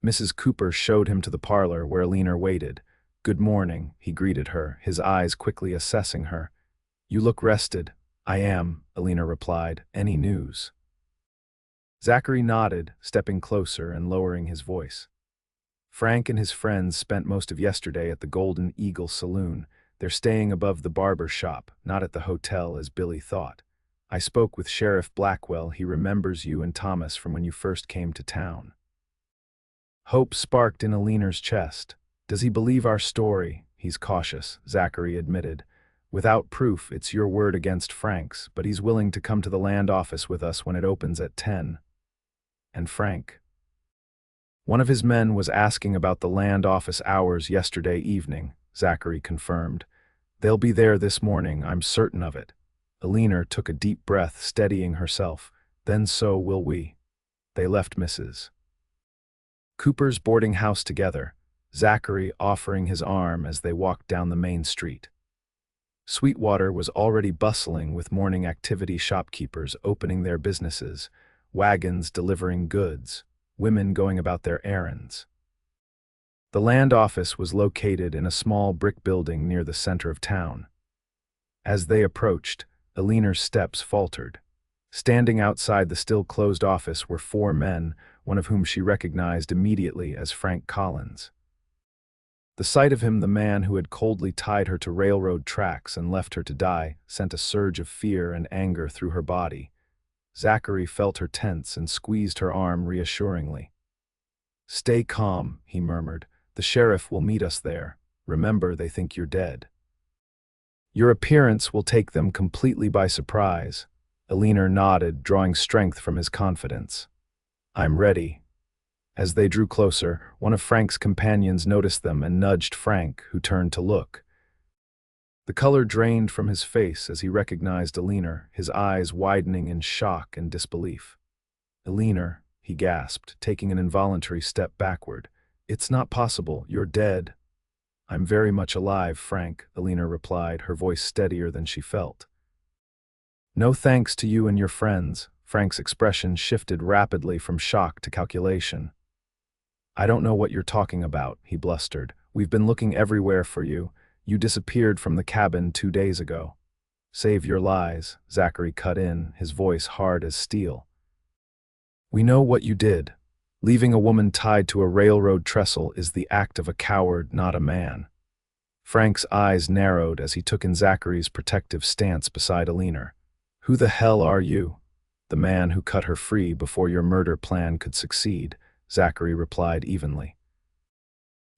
Mrs. Cooper showed him to the parlor where Eleanor waited. "Good morning," he greeted her, his eyes quickly assessing her. "You look rested." "I am," Eleanor replied. "Any news?" Zachary nodded, stepping closer and lowering his voice. Frank and his friends spent most of yesterday at the Golden Eagle Saloon. They're staying above the barber shop, not at the hotel as Billy thought. I spoke with Sheriff Blackwell. He remembers you and Thomas from when you first came to town. Hope sparked in Eleanor's chest. Does he believe our story? He's cautious, Zachary admitted. Without proof, it's your word against Frank's, but he's willing to come to the land office with us when it opens at 10. And Frank? One of his men was asking about the land office hours yesterday evening, Zachary confirmed. They'll be there this morning, I'm certain of it. Eleanor took a deep breath, steadying herself. Then so will we. They left Mrs. Cooper's boarding house together, Zachary offering his arm as they walked down the main street. Sweetwater was already bustling with morning activity, shopkeepers opening their businesses, wagons delivering goods, women going about their errands. The land office was located in a small brick building near the center of town. As they approached, Eleanor's steps faltered. Standing outside the still-closed office were 4 men, one of whom she recognized immediately as Frank Collins. The sight of him, the man who had coldly tied her to railroad tracks and left her to die, sent a surge of fear and anger through her body. Zachary felt her tense and squeezed her arm reassuringly. "Stay calm," he murmured. "The sheriff will meet us there. Remember, they think you're dead." "Your appearance will take them completely by surprise." Eleanor nodded, drawing strength from his confidence. "I'm ready." As they drew closer, one of Frank's companions noticed them and nudged Frank, who turned to look. The color drained from his face as he recognized Eleanor, his eyes widening in shock and disbelief. "Eleanor," he gasped, taking an involuntary step backward. "It's not possible. You're dead." "I'm very much alive, Frank," Eleanor replied, her voice steadier than she felt. "No thanks to you and your friends." Frank's expression shifted rapidly from shock to calculation. "I don't know what you're talking about," he blustered. "We've been looking everywhere for you. You disappeared from the cabin 2 days ago." "Save your lies," Zachary cut in, his voice hard as steel. "We know what you did. Leaving a woman tied to a railroad trestle is the act of a coward, not a man." Frank's eyes narrowed as he took in Zachary's protective stance beside Eleanor. "Who the hell are you?" "The man who cut her free before your murder plan could succeed," Zachary replied evenly.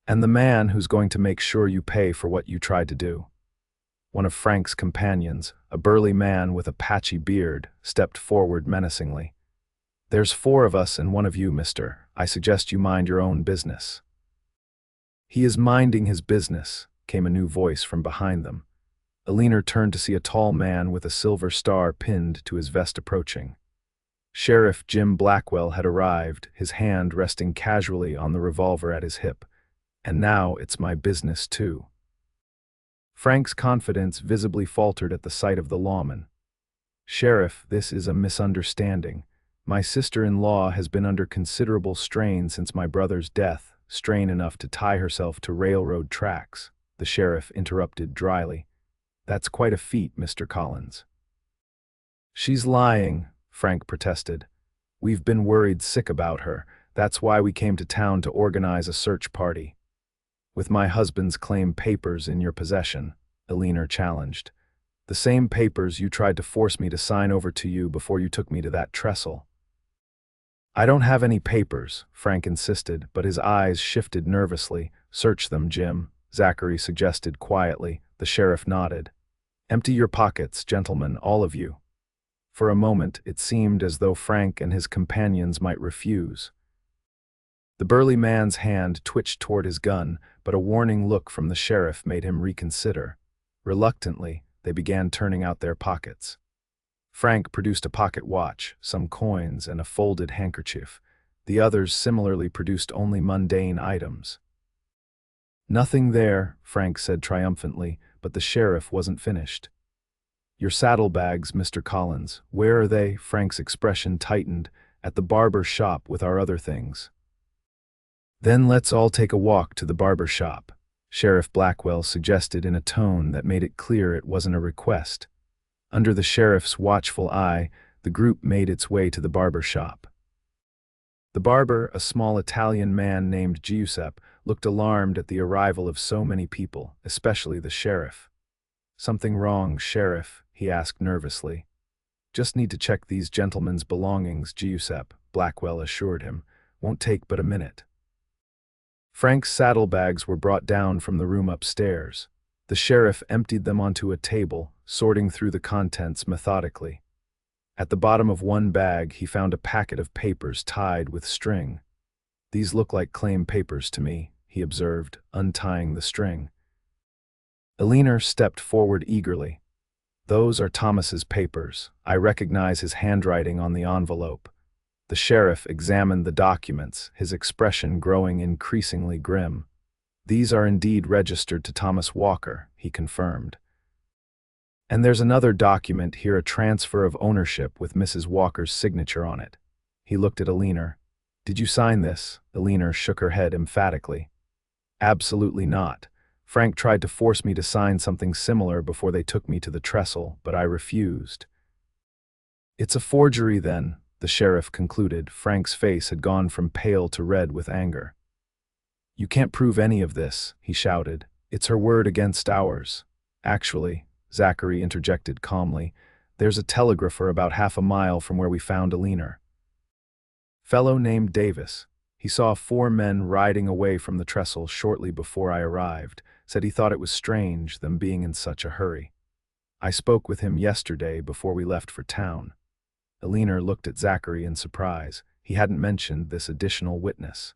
"And the man who's going to make sure you pay for what you tried to do." One of Frank's companions, a burly man with a patchy beard, stepped forward menacingly. "There's 4 of us and 1 of you, mister. I suggest you mind your own business." "He is minding his business," came a new voice from behind them. Eleanor turned to see a tall man with a silver star pinned to his vest approaching. Sheriff Jim Blackwell had arrived, his hand resting casually on the revolver at his hip. "And now it's my business, too." Frank's confidence visibly faltered at the sight of the lawman. "Sheriff, this is a misunderstanding. My sister-in-law has been under considerable strain since my brother's death, strain enough to tie herself to railroad tracks," the sheriff interrupted dryly. "That's quite a feat, Mr. Collins." "She's lying," Frank protested. "We've been worried sick about her. That's why we came to town to organize a search party." "With my husband's claim papers in your possession," Eleanor challenged. "The same papers you tried to force me to sign over to you before you took me to that trestle." "I don't have any papers," Frank insisted, but his eyes shifted nervously. "Search them, Jim," Zachary suggested quietly. The sheriff nodded. "Empty your pockets, gentlemen, all of you." For a moment, it seemed as though Frank and his companions might refuse. The burly man's hand twitched toward his gun, but a warning look from the sheriff made him reconsider. Reluctantly, they began turning out their pockets. Frank produced a pocket watch, some coins, and a folded handkerchief. The others similarly produced only mundane items. "Nothing there," Frank said triumphantly, but the sheriff wasn't finished. "Your saddlebags, Mr. Collins. Where are they?" Frank's expression tightened. "At the barber shop with our other things." "Then let's all take a walk to the barber shop," Sheriff Blackwell suggested in a tone that made it clear it wasn't a request. Under the sheriff's watchful eye, the group made its way to the barber shop. The barber, a small Italian man named Giuseppe, looked alarmed at the arrival of so many people, especially the sheriff. "Something wrong, Sheriff?" he asked nervously. "Just need to check these gentlemen's belongings, Giuseppe," Blackwell assured him. "Won't take but a minute." Frank's saddlebags were brought down from the room upstairs. The sheriff emptied them onto a table, sorting through the contents methodically. At the bottom of one bag, he found a packet of papers tied with string. "These look like claim papers to me," he observed, untying the string. Eleanor stepped forward eagerly. "Those are Thomas's papers. I recognize his handwriting on the envelope." The sheriff examined the documents, his expression growing increasingly grim. "These are indeed registered to Thomas Walker," he confirmed. "And there's another document here, a transfer of ownership with Mrs. Walker's signature on it." He looked at Eleanor. "Did you sign this?" Eleanor shook her head emphatically. "Absolutely not. Frank tried to force me to sign something similar before they took me to the trestle, but I refused." "It's a forgery then," the sheriff concluded. Frank's face had gone from pale to red with anger. "You can't prove any of this," he shouted. "It's her word against ours." "Actually," Zachary interjected calmly, "there's a telegrapher about half a mile from where we found Eleanor. Fellow named Davis. He saw 4 men riding away from the trestle shortly before I arrived. Said he thought it was strange, them being in such a hurry. I spoke with him yesterday before we left for town." Eleanor looked at Zachary in surprise. He hadn't mentioned this additional witness.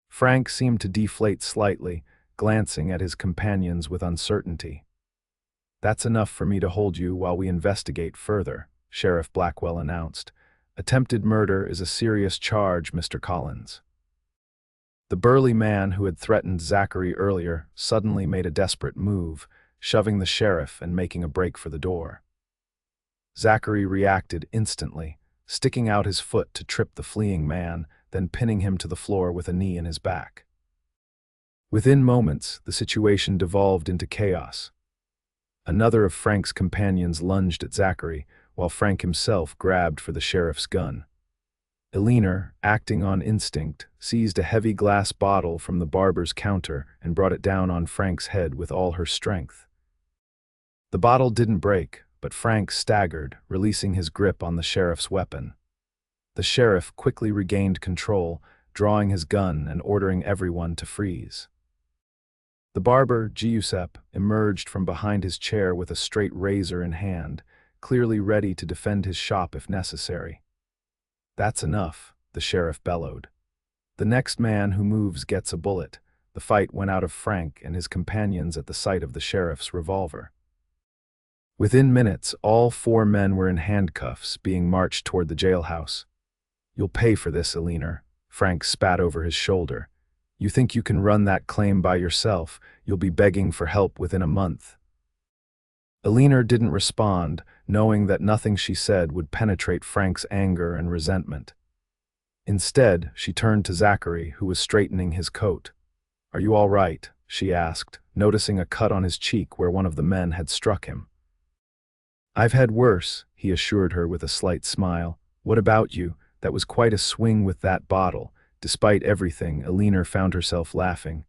Frank seemed to deflate slightly, glancing at his companions with uncertainty. "That's enough for me to hold you while we investigate further," Sheriff Blackwell announced. "Attempted murder is a serious charge, Mr. Collins." The burly man who had threatened Zachary earlier suddenly made a desperate move, shoving the sheriff and making a break for the door. Zachary reacted instantly, sticking out his foot to trip the fleeing man, then pinning him to the floor with a knee in his back. Within moments, the situation devolved into chaos. Another of Frank's companions lunged at Zachary, while Frank himself grabbed for the sheriff's gun. Eleanor, acting on instinct, seized a heavy glass bottle from the barber's counter and brought it down on Frank's head with all her strength. The bottle didn't break, but Frank staggered, releasing his grip on the sheriff's weapon. The sheriff quickly regained control, drawing his gun and ordering everyone to freeze. The barber, Giuseppe, emerged from behind his chair with a straight razor in hand, clearly ready to defend his shop if necessary. "That's enough," the sheriff bellowed. "The next man who moves gets a bullet." The fight went out of Frank and his companions at the sight of the sheriff's revolver. Within minutes, all 4 men were in handcuffs, being marched toward the jailhouse. "You'll pay for this, Eleanor," Frank spat over his shoulder. "You think you can run that claim by yourself? You'll be begging for help within a month." Eleanor didn't respond, knowing that nothing she said would penetrate Frank's anger and resentment. Instead, she turned to Zachary, who was straightening his coat. "Are you all right?" she asked, noticing a cut on his cheek where one of the men had struck him. "I've had worse," he assured her with a slight smile. "What about you? That was quite a swing with that bottle." Despite everything, Eleanor found herself laughing.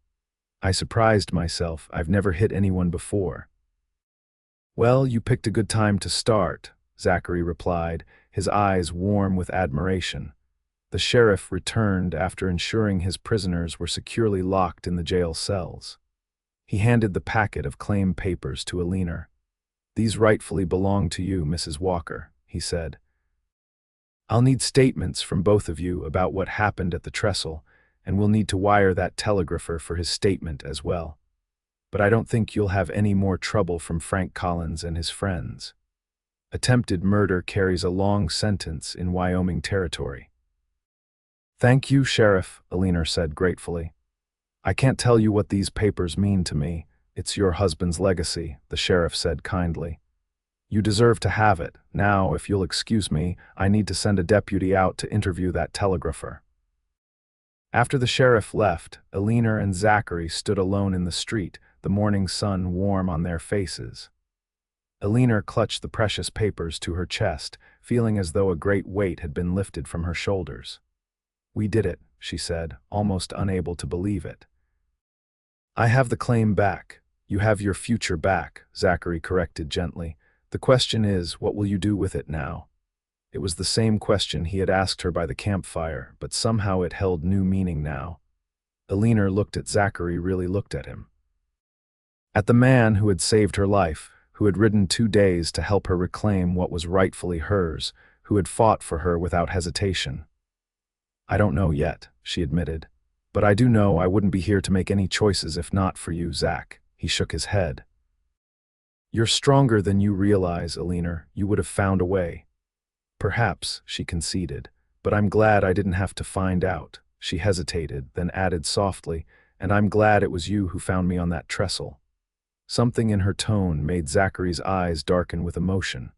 "I surprised myself. I've never hit anyone before." "Well, you picked a good time to start," Zachary replied, his eyes warm with admiration. The sheriff returned after ensuring his prisoners were securely locked in the jail cells. He handed the packet of claim papers to Eleanor. "These rightfully belong to you, Mrs. Walker," he said. "I'll need statements from both of you about what happened at the trestle, and we'll need to wire that telegrapher for his statement as well. But I don't think you'll have any more trouble from Frank Collins and his friends. Attempted murder carries a long sentence in Wyoming territory." Thank you, Sheriff, Eleanor said gratefully. I can't tell you what these papers mean to me. It's your husband's legacy, the sheriff said kindly. You deserve to have it. Now, if you'll excuse me, I need to send a deputy out to interview that telegrapher. After the sheriff left, Eleanor and Zachary stood alone in the street, the morning sun warm on their faces. Eleanor clutched the precious papers to her chest, feeling as though a great weight had been lifted from her shoulders. We did it, she said, almost unable to believe it. I have the claim back. You have your future back, Zachary corrected gently. The question is, what will you do with it now? It was the same question he had asked her by the campfire, but somehow it held new meaning now. Eleanor looked at Zachary, really looked at him. At the man who had saved her life, who had ridden 2 days to help her reclaim what was rightfully hers, who had fought for her without hesitation. I don't know yet, she admitted. But I do know I wouldn't be here to make any choices if not for you, Zach. He shook his head. You're stronger than you realize, Eleanor. You would have found a way. Perhaps, she conceded, but I'm glad I didn't have to find out. She hesitated, then added softly, and I'm glad it was you who found me on that trestle. Something in her tone made Zachary's eyes darken with emotion.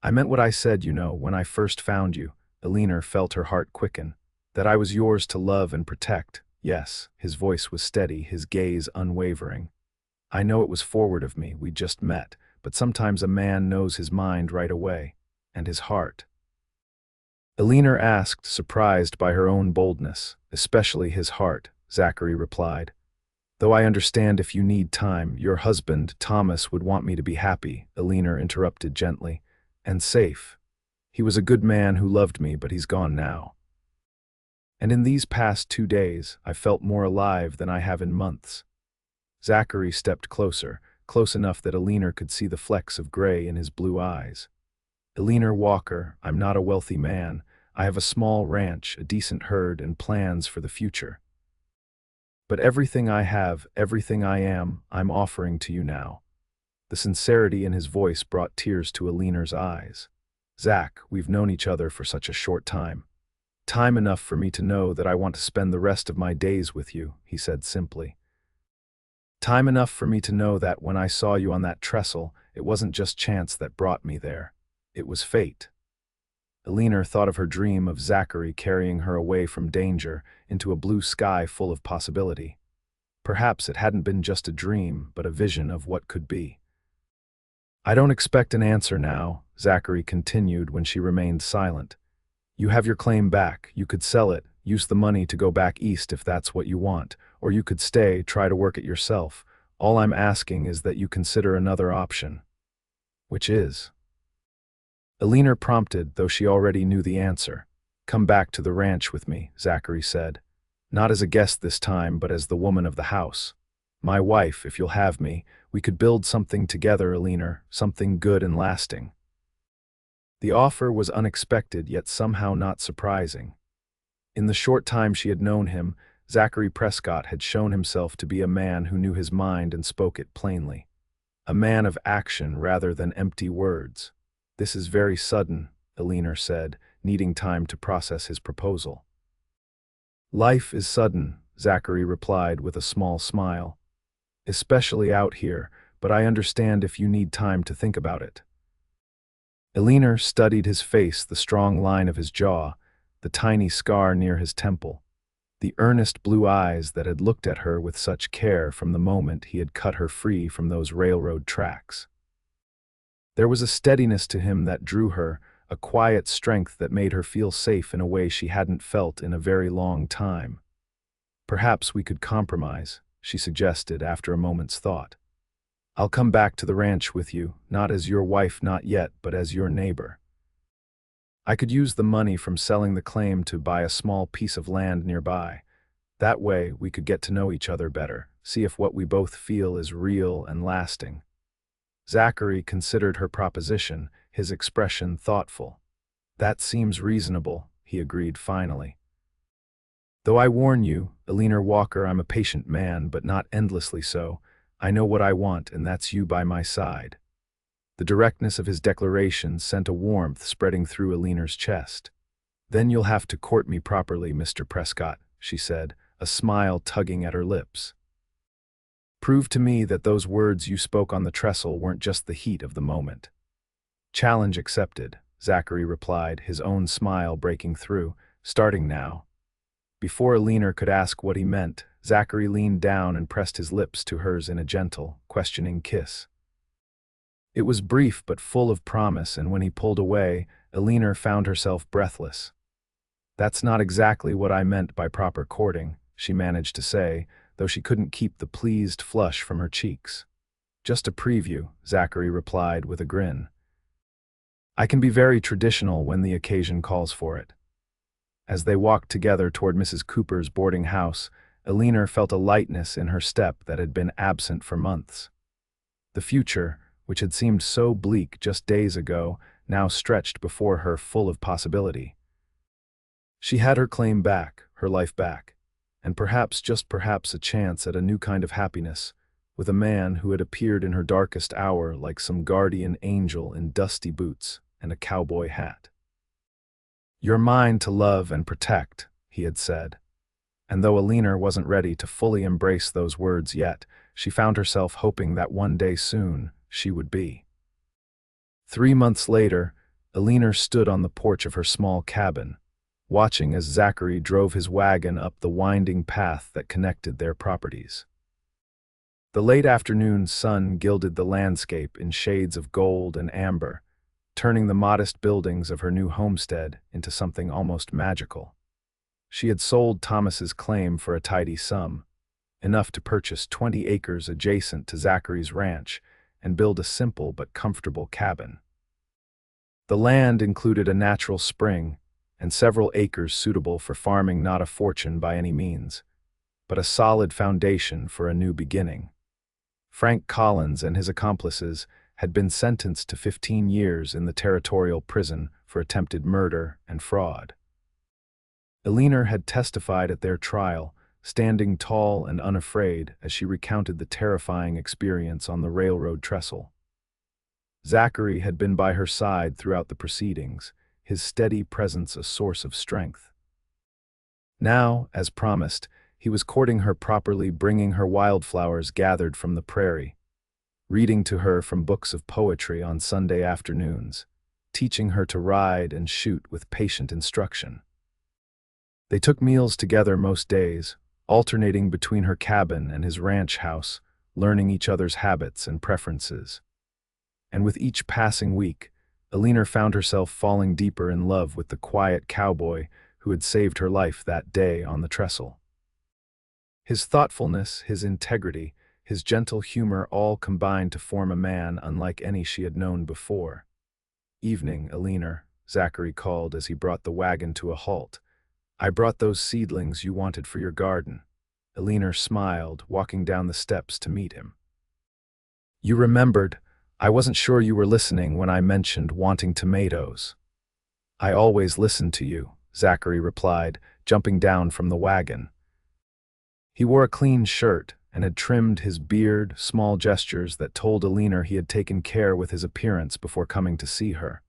I meant what I said, when I first found you. Eleanor felt her heart quicken. That I was yours to love and protect. Yes, his voice was steady, his gaze unwavering. I know it was forward of me, we just met, but sometimes a man knows his mind right away, and his heart. Eleanor asked, surprised by her own boldness, especially his heart. Zachary replied. Though I understand if you need time, your husband, Thomas, would want me to be happy, Eleanor interrupted gently, and safe. He was a good man who loved me, but he's gone now. And in these past 2 days, I felt more alive than I have in months. Zachary stepped closer, close enough that Eleanor could see the flecks of gray in his blue eyes. Eleanor Walker, I'm not a wealthy man. I have a small ranch, a decent herd, and plans for the future. But everything I have, everything I am, I'm offering to you now. The sincerity in his voice brought tears to Eleanor's eyes. Zach, we've known each other for such a short time. Time enough for me to know that I want to spend the rest of my days with you, he said simply. Time enough for me to know that when I saw you on that trestle, it wasn't just chance that brought me there. It was fate. Eleanor thought of her dream of Zachary carrying her away from danger into a blue sky full of possibility. Perhaps it hadn't been just a dream, but a vision of what could be. I don't expect an answer now, Zachary continued when she remained silent. You have your claim back. You could sell it, use the money to go back east if that's what you want, or you could stay, try to work it yourself. All I'm asking is that you consider another option. Which is? Eleanor prompted, though she already knew the answer. Come back to the ranch with me, Zachary said. Not as a guest this time, but as the woman of the house. My wife, if you'll have me. We could build something together, Eleanor, something good and lasting. The offer was unexpected, yet somehow not surprising. In the short time she had known him, Zachary Prescott had shown himself to be a man who knew his mind and spoke it plainly. A man of action rather than empty words. This is very sudden, Eleanor said, needing time to process his proposal. Life is sudden, Zachary replied with a small smile. Especially out here, but I understand if you need time to think about it. Eleanor studied his face, the strong line of his jaw, the tiny scar near his temple, the earnest blue eyes that had looked at her with such care from the moment he had cut her free from those railroad tracks. There was a steadiness to him that drew her, a quiet strength that made her feel safe in a way she hadn't felt in a very long time. Perhaps we could compromise, she suggested after a moment's thought. I'll come back to the ranch with you, not as your wife not yet, but as your neighbor. I could use the money from selling the claim to buy a small piece of land nearby. That way we could get to know each other better, see if what we both feel is real and lasting. Zachary considered her proposition, his expression thoughtful. That seems reasonable, he agreed finally. Though I warn you, Eleanor Walker, I'm a patient man, but not endlessly so. I know what I want, and that's you by my side. The directness of his declaration sent a warmth spreading through Eleanor's chest. Then you'll have to court me properly, Mr. Prescott, she said, a smile tugging at her lips. Prove to me that those words you spoke on the trestle weren't just the heat of the moment. Challenge accepted, Zachary replied, his own smile breaking through. Starting now. Before Eleanor could ask what he meant, Zachary leaned down and pressed his lips to hers in a gentle, questioning kiss. It was brief but full of promise, and when he pulled away, Eleanor found herself breathless. That's not exactly what I meant by proper courting, she managed to say, though she couldn't keep the pleased flush from her cheeks. Just a preview, Zachary replied with a grin. I can be very traditional when the occasion calls for it. As they walked together toward Mrs. Cooper's boarding house, Eleanor felt a lightness in her step that had been absent for months. The future, which had seemed so bleak just days ago, now stretched before her full of possibility. She had her claim back, her life back, and perhaps, just perhaps, a chance at a new kind of happiness, with a man who had appeared in her darkest hour like some guardian angel in dusty boots and a cowboy hat. You're mine to love and protect, he had said. And though Eleanor wasn't ready to fully embrace those words yet, she found herself hoping that one day soon she would be. 3 months later, Eleanor stood on the porch of her small cabin, watching as Zachary drove his wagon up the winding path that connected their properties. The late afternoon sun gilded the landscape in shades of gold and amber, turning the modest buildings of her new homestead into something almost magical. She had sold Thomas's claim for a tidy sum, enough to purchase 20 acres adjacent to Zachary's ranch and build a simple but comfortable cabin. The land included a natural spring and several acres suitable for farming, not a fortune by any means, but a solid foundation for a new beginning. Frank Collins and his accomplices had been sentenced to 15 years in the territorial prison for attempted murder and fraud. Eleanor had testified at their trial, standing tall and unafraid as she recounted the terrifying experience on the railroad trestle. Zachary had been by her side throughout the proceedings, his steady presence a source of strength. Now, as promised, he was courting her properly, bringing her wildflowers gathered from the prairie, reading to her from books of poetry on Sunday afternoons, teaching her to ride and shoot with patient instruction. They took meals together most days, alternating between her cabin and his ranch house, learning each other's habits and preferences. And with each passing week, Eleanor found herself falling deeper in love with the quiet cowboy who had saved her life that day on the trestle. His thoughtfulness, his integrity, his gentle humor all combined to form a man unlike any she had known before. Evening, Eleanor, Zachary called as he brought the wagon to a halt. I brought those seedlings you wanted for your garden. Eleanor smiled, walking down the steps to meet him. You remembered. I wasn't sure you were listening when I mentioned wanting tomatoes. I always listen to you, Zachary replied, jumping down from the wagon. He wore a clean shirt and had trimmed his beard, small gestures that told Eleanor he had taken care with his appearance before coming to see her.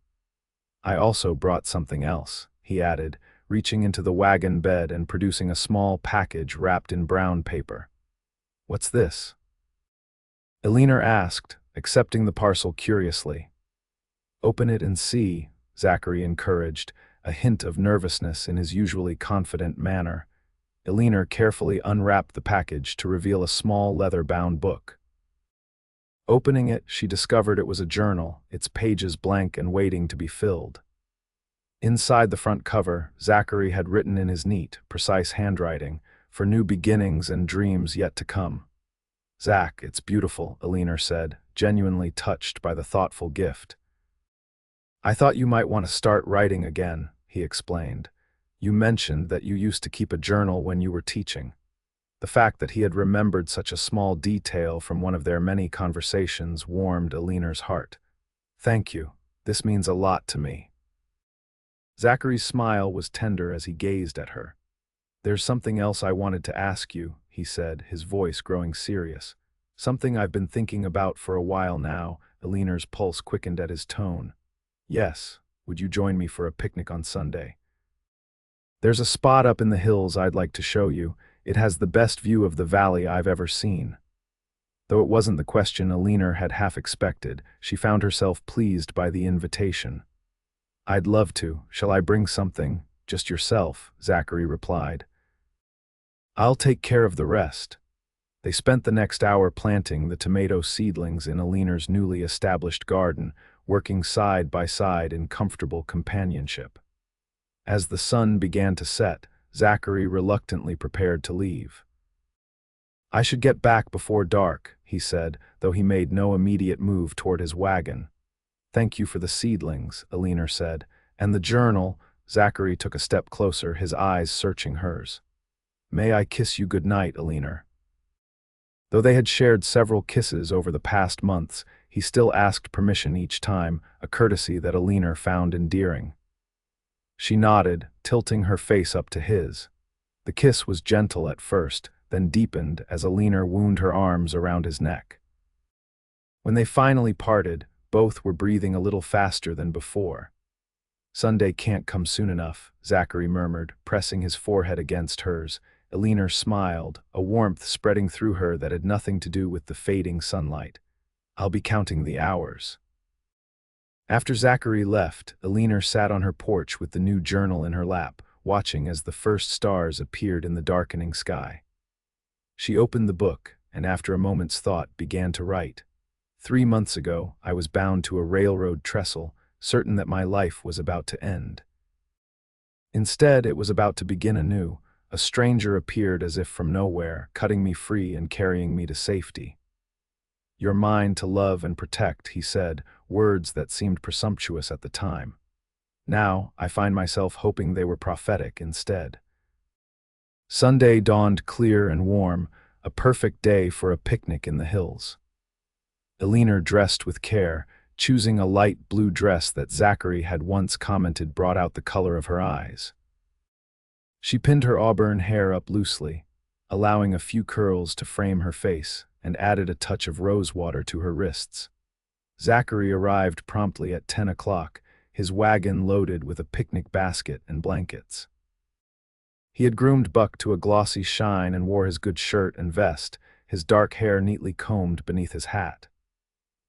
I also brought something else, he added, reaching into the wagon bed and producing a small package wrapped in brown paper. What's this? Eleanor asked, accepting the parcel curiously. Open it and see, Zachary encouraged, a hint of nervousness in his usually confident manner. Eleanor carefully unwrapped the package to reveal a small leather-bound book. Opening it, she discovered it was a journal, its pages blank and waiting to be filled. Inside the front cover, Zachary had written in his neat, precise handwriting, for new beginnings and dreams yet to come. Zach, it's beautiful, Eleanor said, genuinely touched by the thoughtful gift. I thought you might want to start writing again, he explained. You mentioned that you used to keep a journal when you were teaching. The fact that he had remembered such a small detail from one of their many conversations warmed Eleanor's heart. Thank you. This means a lot to me. Zachary's smile was tender as he gazed at her. There's something else I wanted to ask you, he said, his voice growing serious. Something I've been thinking about for a while now. Eleanor's pulse quickened at his tone. Yes, would you join me for a picnic on Sunday? There's a spot up in the hills I'd like to show you. It has the best view of the valley I've ever seen. Though it wasn't the question Eleanor had half expected, she found herself pleased by the invitation. I'd love to. Shall I bring something? Just yourself, Zachary replied. I'll take care of the rest. They spent the next hour planting the tomato seedlings in Eleanor's newly established garden, working side by side in comfortable companionship. As the sun began to set, Zachary reluctantly prepared to leave. I should get back before dark, he said, though he made no immediate move toward his wagon. Thank you for the seedlings, Eleanor said, and the journal. Zachary took a step closer, his eyes searching hers. May I kiss you good night, Eleanor? Though they had shared several kisses over the past months, he still asked permission each time, a courtesy that Eleanor found endearing. She nodded, tilting her face up to his. The kiss was gentle at first, then deepened as Eleanor wound her arms around his neck. When they finally parted, both were breathing a little faster than before. Sunday can't come soon enough, Zachary murmured, pressing his forehead against hers. Eleanor smiled, a warmth spreading through her that had nothing to do with the fading sunlight. I'll be counting the hours. After Zachary left, Eleanor sat on her porch with the new journal in her lap, watching as the first stars appeared in the darkening sky. She opened the book, and after a moment's thought began to write. 3 months ago, I was bound to a railroad trestle, certain that my life was about to end. Instead, it was about to begin anew. A stranger appeared as if from nowhere, cutting me free and carrying me to safety. You're mine to love and protect, he said, words that seemed presumptuous at the time. Now, I find myself hoping they were prophetic instead. Sunday dawned clear and warm, a perfect day for a picnic in the hills. Eleanor dressed with care, choosing a light blue dress that Zachary had once commented brought out the color of her eyes. She pinned her auburn hair up loosely, allowing a few curls to frame her face, and added a touch of rose water to her wrists. Zachary arrived promptly at 10 o'clock, his wagon loaded with a picnic basket and blankets. He had groomed Buck to a glossy shine and wore his good shirt and vest, his dark hair neatly combed beneath his hat.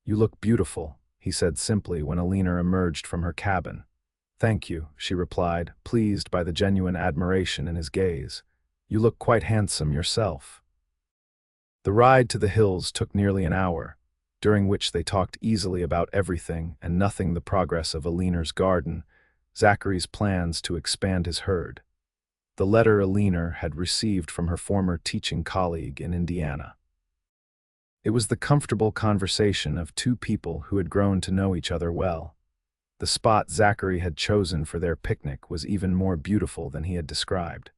You look beautiful, he said simply when Eleanor emerged from her cabin. Thank you, she replied, pleased by the genuine admiration in his gaze. You look quite handsome yourself. The ride to the hills took nearly an hour, during which they talked easily about everything and nothing the progress of Eleanor's garden, Zachary's plans to expand his herd, the letter Eleanor had received from her former teaching colleague in Indiana. It was the comfortable conversation of two people who had grown to know each other well. The spot Zachary had chosen for their picnic was even more beautiful than he had described.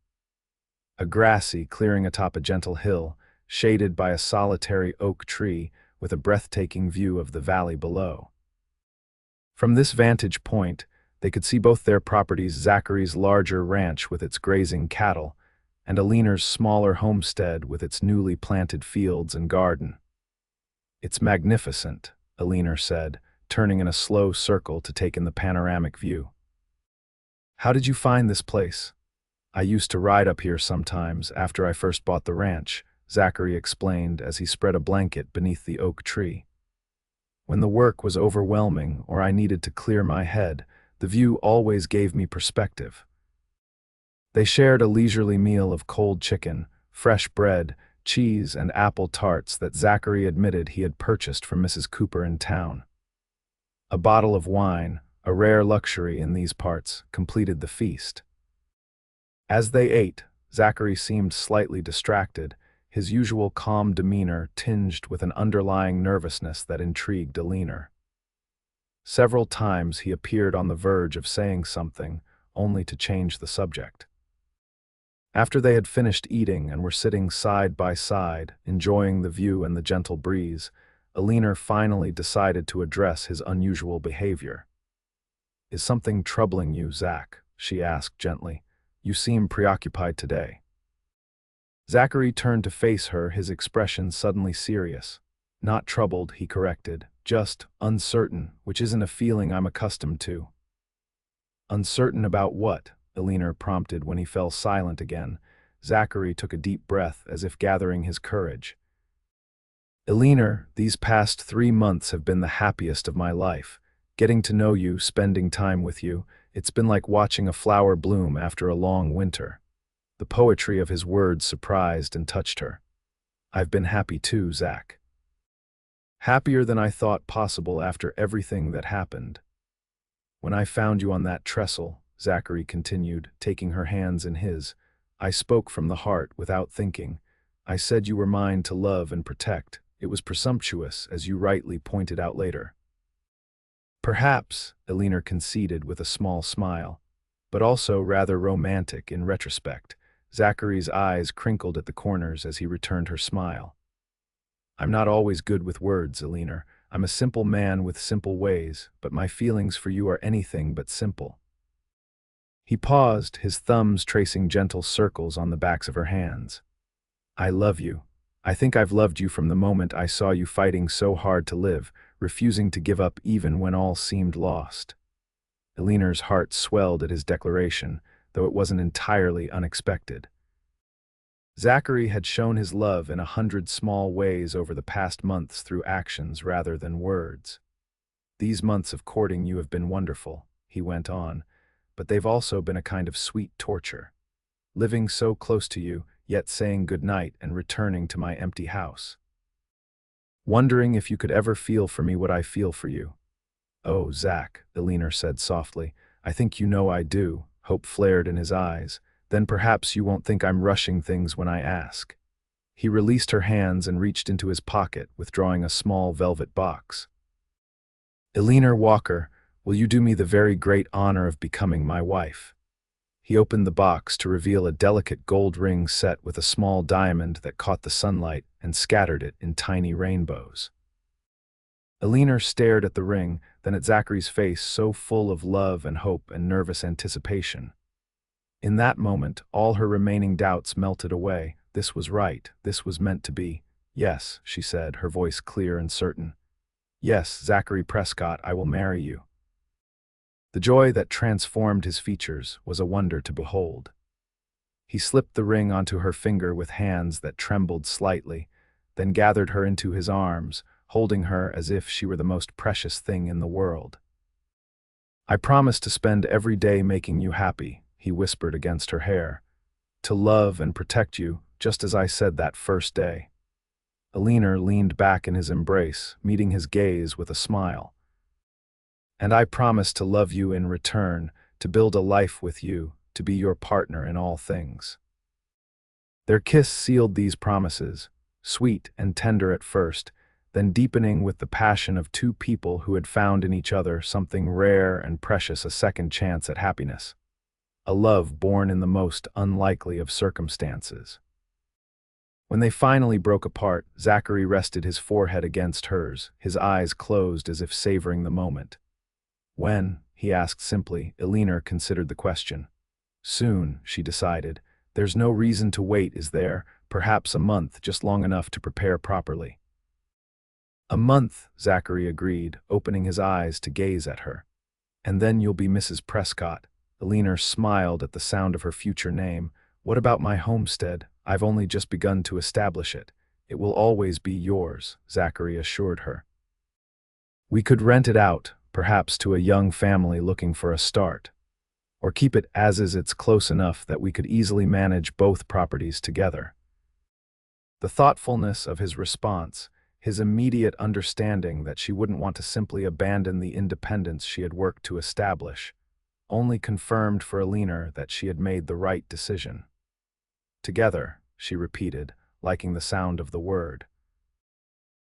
A grassy clearing atop a gentle hill, shaded by a solitary oak tree with a breathtaking view of the valley below. From this vantage point, they could see both their properties, Zachary's larger ranch with its grazing cattle, and Eleanor's smaller homestead with its newly planted fields and garden. It's magnificent, Eleanor said, turning in a slow circle to take in the panoramic view. How did you find this place? I used to ride up here sometimes after I first bought the ranch, Zachary explained as he spread a blanket beneath the oak tree. When the work was overwhelming or I needed to clear my head, the view always gave me perspective. They shared a leisurely meal of cold chicken, fresh bread, cheese, and apple tarts that Zachary admitted he had purchased from Mrs. Cooper in town. A bottle of wine, a rare luxury in these parts, completed the feast. As they ate, Zachary seemed slightly distracted, his usual calm demeanor tinged with an underlying nervousness that intrigued Eleanor. Several times he appeared on the verge of saying something, only to change the subject. After they had finished eating and were sitting side by side, enjoying the view and the gentle breeze, Eleanor finally decided to address his unusual behavior. Is something troubling you, Zach? She asked gently. You seem preoccupied today. Zachary turned to face her, his expression suddenly serious. Not troubled, he corrected, just uncertain, which isn't a feeling I'm accustomed to. Uncertain about what? Eleanor prompted when he fell silent again. Zachary took a deep breath as if gathering his courage. Eleanor, these past 3 months have been the happiest of my life. Getting to know you, spending time with you, it's been like watching a flower bloom after a long winter. The poetry of his words surprised and touched her. I've been happy too, Zach. Happier than I thought possible after everything that happened. When I found you on that trestle, Zachary continued, taking her hands in his, I spoke from the heart without thinking. I said you were mine to love and protect. It was presumptuous, as you rightly pointed out later. Perhaps, Eleanor conceded with a small smile, but also rather romantic in retrospect. Zachary's eyes crinkled at the corners as he returned her smile. I'm not always good with words, Eleanor. I'm a simple man with simple ways, but my feelings for you are anything but simple. He paused, his thumbs tracing gentle circles on the backs of her hands. I love you. I think I've loved you from the moment I saw you fighting so hard to live, refusing to give up even when all seemed lost. Eleanor's heart swelled at his declaration, though it wasn't entirely unexpected. Zachary had shown his love in 100 small ways over the past months through actions rather than words. These months of courting you have been wonderful, he went on, but they've also been a kind of sweet torture. Living so close to you, yet saying goodnight and returning to my empty house. Wondering if you could ever feel for me what I feel for you. Oh, Zach, Eleanor said softly, I think you know I do. Hope flared in his eyes. Then perhaps you won't think I'm rushing things when I ask. He released her hands and reached into his pocket, withdrawing a small velvet box. Eleanor Walker, will you do me the very great honor of becoming my wife? He opened the box to reveal a delicate gold ring set with a small diamond that caught the sunlight and scattered it in tiny rainbows. Eleanor stared at the ring, then at Zachary's face so full of love and hope and nervous anticipation. In that moment, all her remaining doubts melted away. This was right. This was meant to be. Yes, she said, her voice clear and certain. Yes, Zachary Prescott, I will marry you. The joy that transformed his features was a wonder to behold. He slipped the ring onto her finger with hands that trembled slightly, then gathered her into his arms, holding her as if she were the most precious thing in the world. I promise to spend every day making you happy, he whispered against her hair, to love and protect you, just as I said that first day. Eleanor leaned back in his embrace, meeting his gaze with a smile. And I promise to love you in return, to build a life with you, to be your partner in all things. Their kiss sealed these promises, sweet and tender at first, then deepening with the passion of two people who had found in each other something rare and precious, a second chance at happiness. A love born in the most unlikely of circumstances. When they finally broke apart, Zachary rested his forehead against hers, his eyes closed as if savoring the moment. When? He asked simply. Eleanor considered the question. Soon, she decided. There's no reason to wait, is there? Perhaps a month, just long enough to prepare properly. A month, Zachary agreed, opening his eyes to gaze at her. And then you'll be Mrs. Prescott. Eleanor smiled at the sound of her future name. What about my homestead? I've only just begun to establish it. It will always be yours, Zachary assured her. We could rent it out, perhaps to a young family looking for a start. Or keep it as is, it's close enough that we could easily manage both properties together. The thoughtfulness of his response, his immediate understanding that she wouldn't want to simply abandon the independence she had worked to establish, only confirmed for Eleanor that she had made the right decision. Together, she repeated, liking the sound of the word.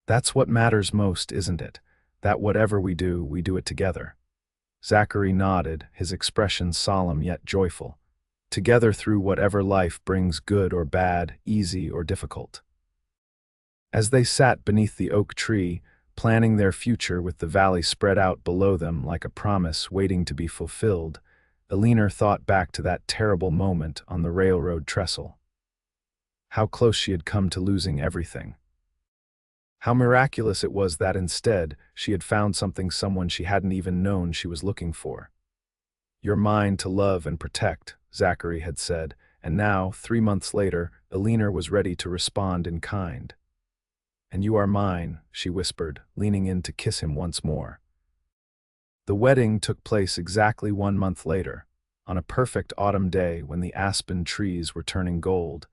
That's what matters most, isn't it? That whatever we do it together. Zachary nodded, his expression solemn yet joyful. Together through whatever life brings, good or bad, easy or difficult. As they sat beneath the oak tree, planning their future with the valley spread out below them like a promise waiting to be fulfilled, Eleanor thought back to that terrible moment on the railroad trestle. How close she had come to losing everything. How miraculous it was that instead, she had found someone she hadn't even known she was looking for. You're mine to love and protect, Zachary had said, and now, 3 months later, Eleanor was ready to respond in kind. "And you are mine," she whispered, leaning in to kiss him once more. The wedding took place exactly 1 month later, on a perfect autumn day when the aspen trees were turning gold,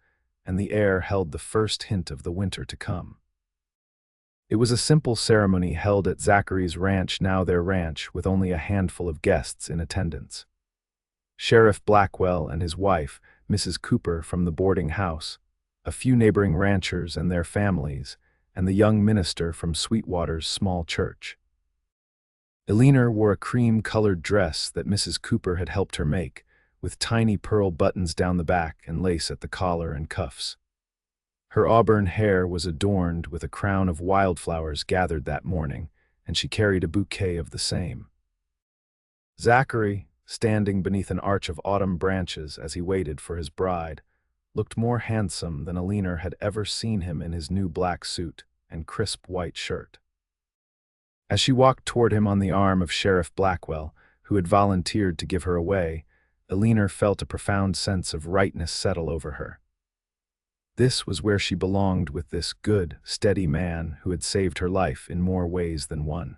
and the air held the first hint of the winter to come. It was a simple ceremony held at Zachary's ranch, now their ranch, with only a handful of guests in attendance. Sheriff Blackwell and his wife, Mrs. Cooper from the boarding house, a few neighboring ranchers and their families, and the young minister from Sweetwater's small church. Eleanor wore a cream-colored dress that Mrs. Cooper had helped her make, with tiny pearl buttons down the back and lace at the collar and cuffs. Her auburn hair was adorned with a crown of wildflowers gathered that morning, and she carried a bouquet of the same. Zachary, standing beneath an arch of autumn branches as he waited for his bride, looked more handsome than Eleanor had ever seen him in his new black suit and crisp white shirt. As she walked toward him on the arm of Sheriff Blackwell, who had volunteered to give her away, Eleanor felt a profound sense of rightness settle over her. This was where she belonged with this good, steady man who had saved her life in more ways than one.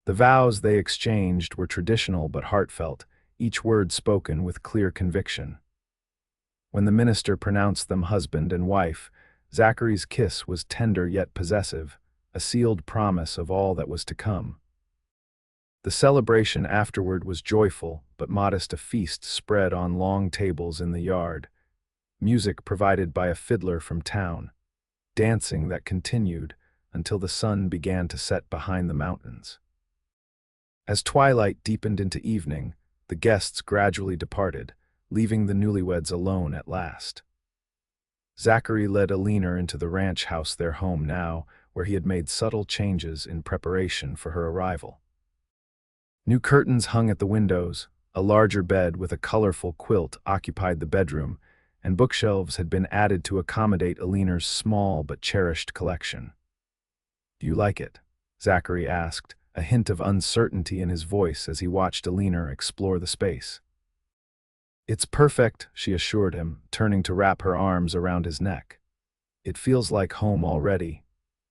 The vows they exchanged were traditional but heartfelt, each word spoken with clear conviction. When the minister pronounced them husband and wife, Zachary's kiss was tender yet possessive, a sealed promise of all that was to come. The celebration afterward was joyful but modest, a feast spread on long tables in the yard, music provided by a fiddler from town, dancing that continued until the sun began to set behind the mountains. As twilight deepened into evening, the guests gradually departed, leaving the newlyweds alone at last. Zachary led Eleanor into the ranch house, their home now, where he had made subtle changes in preparation for her arrival. New curtains hung at the windows, a larger bed with a colorful quilt occupied the bedroom, and bookshelves had been added to accommodate Eleanor's small but cherished collection. "Do you like it?" Zachary asked, a hint of uncertainty in his voice as he watched Eleanor explore the space. "It's perfect," she assured him, turning to wrap her arms around his neck. "It feels like home already."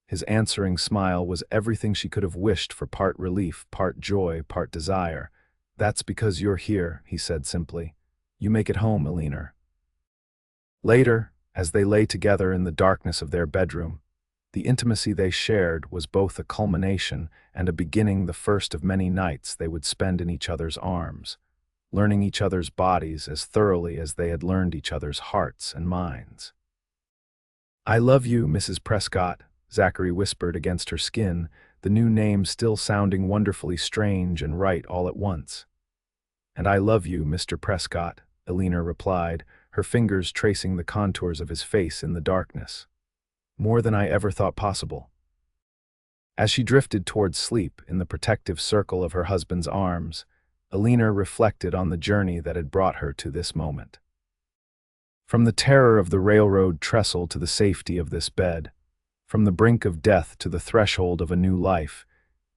His answering smile was everything she could have wished for, part relief, part joy, part desire. "That's because you're here," he said simply. "You make it home, Eleanor." Later, as they lay together in the darkness of their bedroom, the intimacy they shared was both a culmination and a beginning, the first of many nights they would spend in each other's arms, learning each other's bodies as thoroughly as they had learned each other's hearts and minds. "I love you, Mrs. Prescott," Zachary whispered against her skin, the new name still sounding wonderfully strange and right all at once. "And I love you, Mr. Prescott," Eleanor replied, her fingers tracing the contours of his face in the darkness. "More than I ever thought possible." As she drifted towards sleep in the protective circle of her husband's arms, Eleanor reflected on the journey that had brought her to this moment. From the terror of the railroad trestle to the safety of this bed, from the brink of death to the threshold of a new life,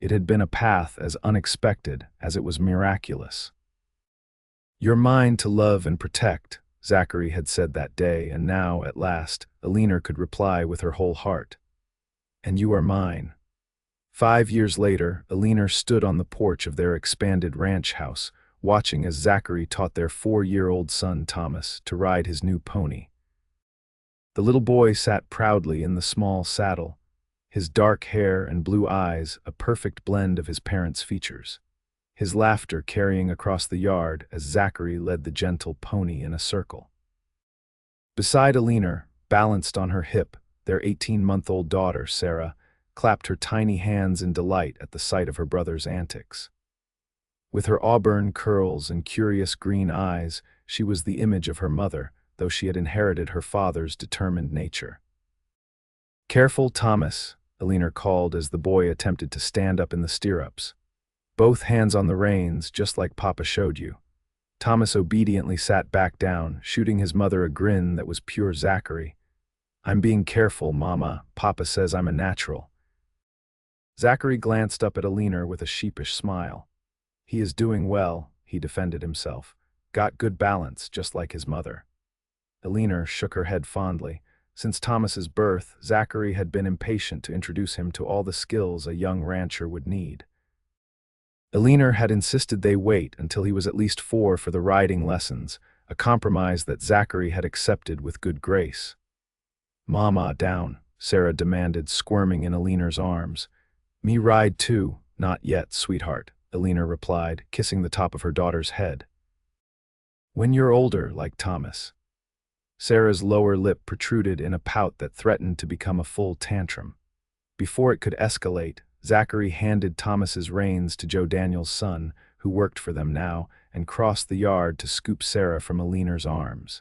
it had been a path as unexpected as it was miraculous. "You're mine to love and protect," Zachary had said that day, and now, at last, Eleanor could reply with her whole heart. "And you are mine." 5 years later, Eleanor stood on the porch of their expanded ranch house, watching as Zachary taught their 4-year-old son Thomas to ride his new pony. The little boy sat proudly in the small saddle, his dark hair and blue eyes a perfect blend of his parents' features, his laughter carrying across the yard as Zachary led the gentle pony in a circle. Beside Eleanor, balanced on her hip, their 18-month-old daughter, Sarah, clapped her tiny hands in delight at the sight of her brother's antics. With her auburn curls and curious green eyes, she was the image of her mother, though she had inherited her father's determined nature. "Careful, Thomas," Eleanor called as the boy attempted to stand up in the stirrups. "Both hands on the reins, just like Papa showed you." Thomas obediently sat back down, shooting his mother a grin that was pure Zachary. "I'm being careful, Mama. Papa says I'm a natural." Zachary glanced up at Eleanor with a sheepish smile. "He is doing well," he defended himself. Got good balance, just like his mother. Eleanor shook her head fondly. Since Thomas's birth, Zachary had been impatient to introduce him to all the skills a young rancher would need. Eleanor had insisted they wait until he was at least 4 for the riding lessons, a compromise that Zachary had accepted with good grace. "Mama, down," Sarah demanded, squirming in Eleanor's arms. "Me ride too." "Not yet, sweetheart," Eleanor replied, kissing the top of her daughter's head. "When you're older, like Thomas." Sarah's lower lip protruded in a pout that threatened to become a full tantrum. Before it could escalate, Zachary handed Thomas's reins to Joe Daniel's son, who worked for them now, and crossed the yard to scoop Sarah from Eleanor's arms.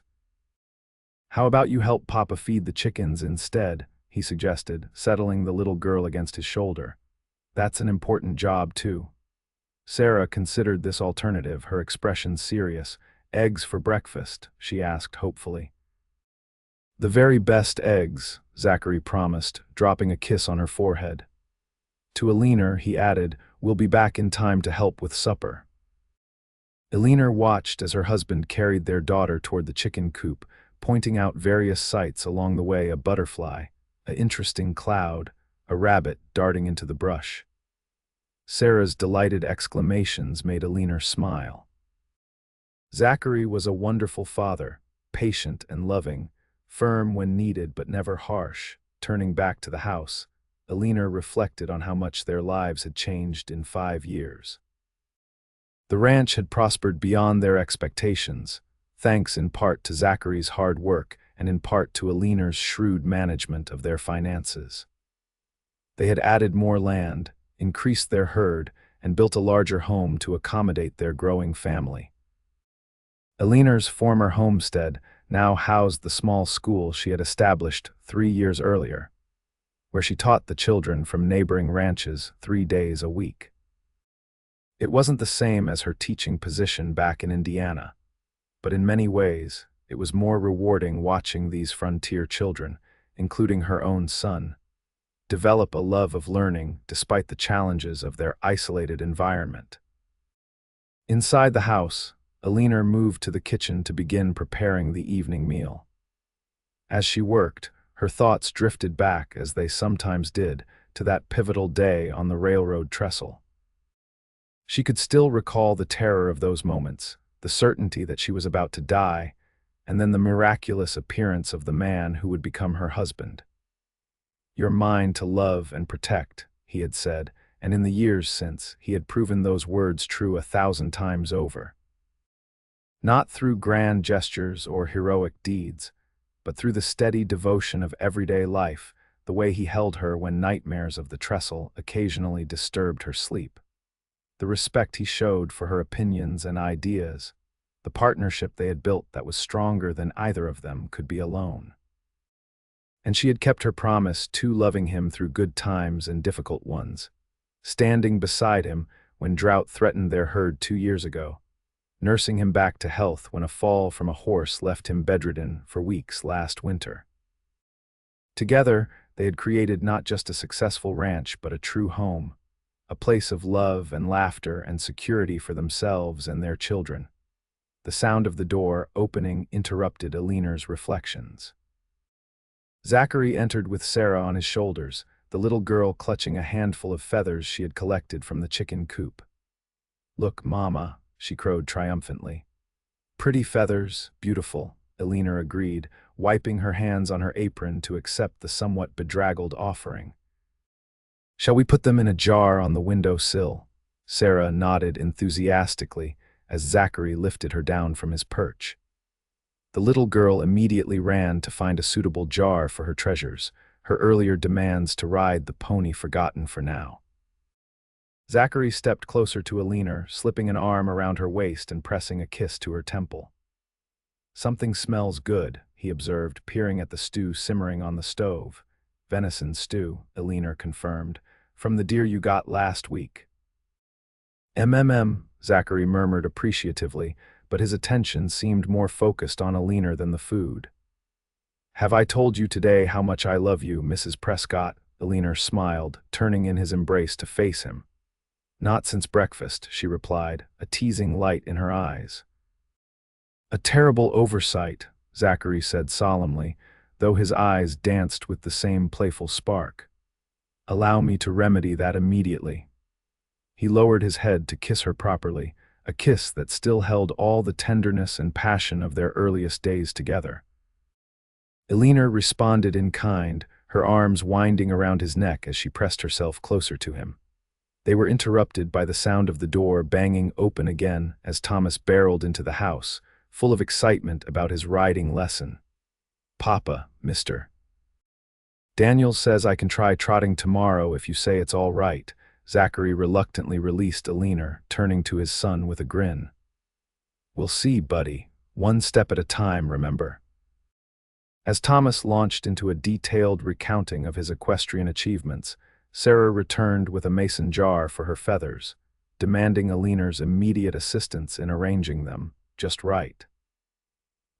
"How about you help Papa feed the chickens instead?" he suggested, settling the little girl against his shoulder. "That's an important job, too." Sarah considered this alternative, her expression serious. "Eggs for breakfast?" she asked hopefully. "The very best eggs," Zachary promised, dropping a kiss on her forehead. To Eleanor, he added, "We'll be back in time to help with supper." Eleanor watched as her husband carried their daughter toward the chicken coop, pointing out various sights along the way: a butterfly, an interesting cloud, a rabbit darting into the brush. Sarah's delighted exclamations made Eleanor smile. Zachary was a wonderful father, patient and loving, firm when needed but never harsh. Turning back to the house, Eleanor reflected on how much their lives had changed in 5 years. The ranch had prospered beyond their expectations, thanks in part to Zachary's hard work and in part to Eleanor's shrewd management of their finances. They had added more land, increased their herd, and built a larger home to accommodate their growing family. Eleanor's former homestead now housed the small school she had established 3 years earlier, where she taught the children from neighboring ranches 3 days a week. It wasn't the same as her teaching position back in Indiana, but in many ways, it was more rewarding watching these frontier children, including her own son, develop a love of learning despite the challenges of their isolated environment. Inside the house, Eleanor moved to the kitchen to begin preparing the evening meal. As she worked, her thoughts drifted back, as they sometimes did, to that pivotal day on the railroad trestle. She could still recall the terror of those moments, the certainty that she was about to die, and then the miraculous appearance of the man who would become her husband. "You're mine to love and protect," he had said, and in the years since, he had proven those words true 1,000 times over. Not through grand gestures or heroic deeds, but through the steady devotion of everyday life, the way he held her when nightmares of the trestle occasionally disturbed her sleep. The respect he showed for her opinions and ideas, the partnership they had built that was stronger than either of them could be alone. And she had kept her promise, too, loving him through good times and difficult ones, standing beside him when drought threatened their herd 2 years ago, nursing him back to health when a fall from a horse left him bedridden for weeks last winter. Together, they had created not just a successful ranch but a true home, a place of love and laughter and security for themselves and their children. The sound of the door opening interrupted Eleanor's reflections. Zachary entered with Sarah on his shoulders, the little girl clutching a handful of feathers she had collected from the chicken coop. "Look, Mama," she crowed triumphantly. "Pretty feathers, beautiful," Eleanor agreed, wiping her hands on her apron to accept the somewhat bedraggled offering. "Shall we put them in a jar on the window sill?" Sarah nodded enthusiastically as Zachary lifted her down from his perch. The little girl immediately ran to find a suitable jar for her treasures, her earlier demands to ride the pony forgotten for now. Zachary stepped closer to Eleanor, slipping an arm around her waist and pressing a kiss to her temple. "Something smells good," he observed, peering at the stew simmering on the stove. "Venison stew," Eleanor confirmed, "from the deer you got last week." Zachary murmured appreciatively, but his attention seemed more focused on Eleanor than the food. "Have I told you today how much I love you, Mrs. Prescott?" Eleanor smiled, turning in his embrace to face him. "Not since breakfast," she replied, a teasing light in her eyes. A terrible oversight, Zachary said solemnly, though his eyes danced with the same playful spark. Allow me to remedy that immediately. He lowered his head to kiss her properly, a kiss that still held all the tenderness and passion of their earliest days together. Eleanor responded in kind, her arms winding around his neck as she pressed herself closer to him. They were interrupted by the sound of the door banging open again as Thomas barreled into the house, full of excitement about his riding lesson. "Papa, mister. Daniel says I can try trotting tomorrow if you say it's all right." Zachary reluctantly released Eleanor, turning to his son with a grin. "We'll see, buddy. One step at a time, remember." As Thomas launched into a detailed recounting of his equestrian achievements, Sarah returned with a mason jar for her feathers, demanding Eleanor's immediate assistance in arranging them just right.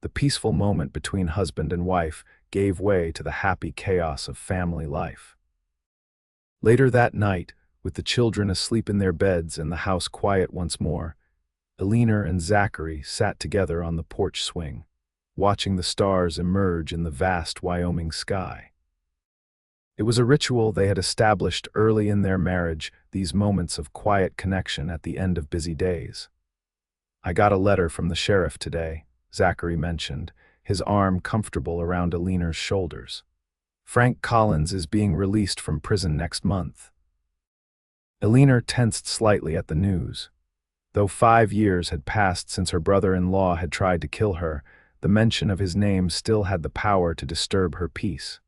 The peaceful moment between husband and wife gave way to the happy chaos of family life. Later that night, with the children asleep in their beds and the house quiet once more, Eleanor and Zachary sat together on the porch swing, watching the stars emerge in the vast Wyoming sky. It was a ritual they had established early in their marriage, these moments of quiet connection at the end of busy days. "I got a letter from the sheriff today," Zachary mentioned, his arm comfortable around Eleanor's shoulders. "Frank Collins is being released from prison next month." Eleanor tensed slightly at the news. Though 5 years had passed since her brother-in-law had tried to kill her, the mention of his name still had the power to disturb her peace.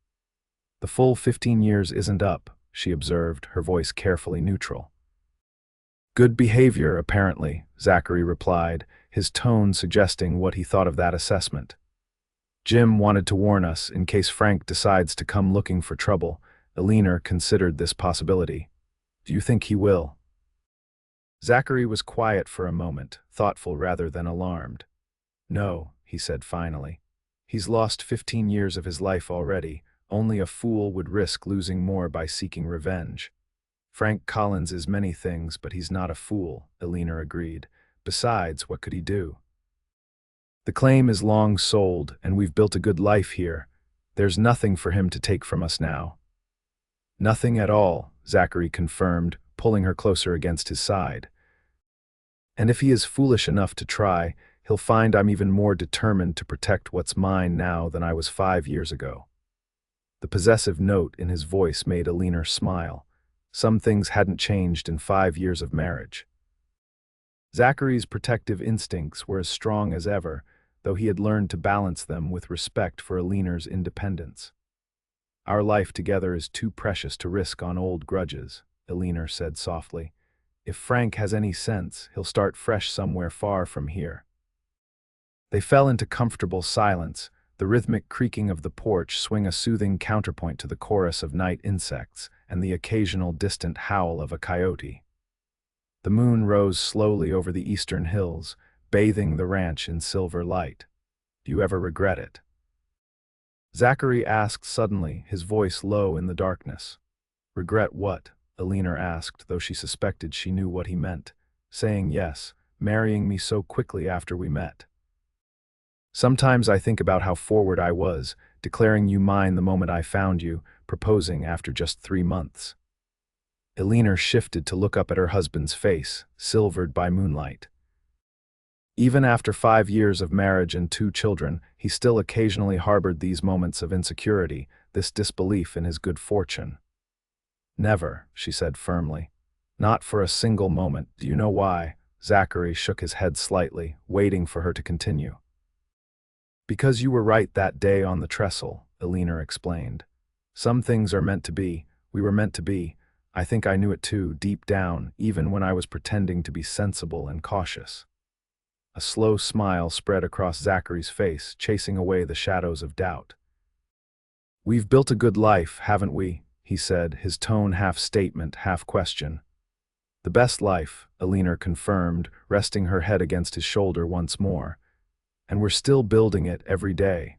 "The full 15 years isn't up," she observed, her voice carefully neutral. "Good behavior, apparently," Zachary replied, his tone suggesting what he thought of that assessment. "Jim wanted to warn us in case Frank decides to come looking for trouble." Eleanor considered this possibility. "Do you think he will?" Zachary was quiet for a moment, thoughtful rather than alarmed. "No," he said finally. "He's lost 15 years of his life already. Only a fool would risk losing more by seeking revenge." "Frank Collins is many things, but he's not a fool," Eleanor agreed. "Besides, what could he do? The claim is long sold, and we've built a good life here. There's nothing for him to take from us now." "Nothing at all," Zachary confirmed, pulling her closer against his side. "And if he is foolish enough to try, he'll find I'm even more determined to protect what's mine now than I was 5 years ago." The possessive note in his voice made Eleanor smile. Some things hadn't changed in 5 years of marriage. Zachary's protective instincts were as strong as ever, though he had learned to balance them with respect for Eleanor's independence. "Our life together is too precious to risk on old grudges," Eleanor said softly. "If Frank has any sense, he'll start fresh somewhere far from here." They fell into comfortable silence, the rhythmic creaking of the porch swing a soothing counterpoint to the chorus of night insects and the occasional distant howl of a coyote. The moon rose slowly over the eastern hills, bathing the ranch in silver light. "Do you ever regret it?" Zachary asked suddenly, his voice low in the darkness. "Regret what?" Eleanor asked, though she suspected she knew what he meant. "Saying yes, marrying me so quickly after we met. Sometimes I think about how forward I was, declaring you mine the moment I found you, proposing after just 3 months." Eleanor shifted to look up at her husband's face, silvered by moonlight. Even after 5 years of marriage and 2 children, he still occasionally harbored these moments of insecurity, this disbelief in his good fortune. "Never," she said firmly. "Not for a single moment. Do you know why?" Zachary shook his head slightly, waiting for her to continue. "Because you were right that day on the trestle," Eleanor explained. "Some things are meant to be. We were meant to be. I think I knew it too, deep down, even when I was pretending to be sensible and cautious." A slow smile spread across Zachary's face, chasing away the shadows of doubt. "We've built a good life, haven't we?" he said, his tone half statement, half question. "The best life," Eleanor confirmed, resting her head against his shoulder once more. "And we're still building it every day."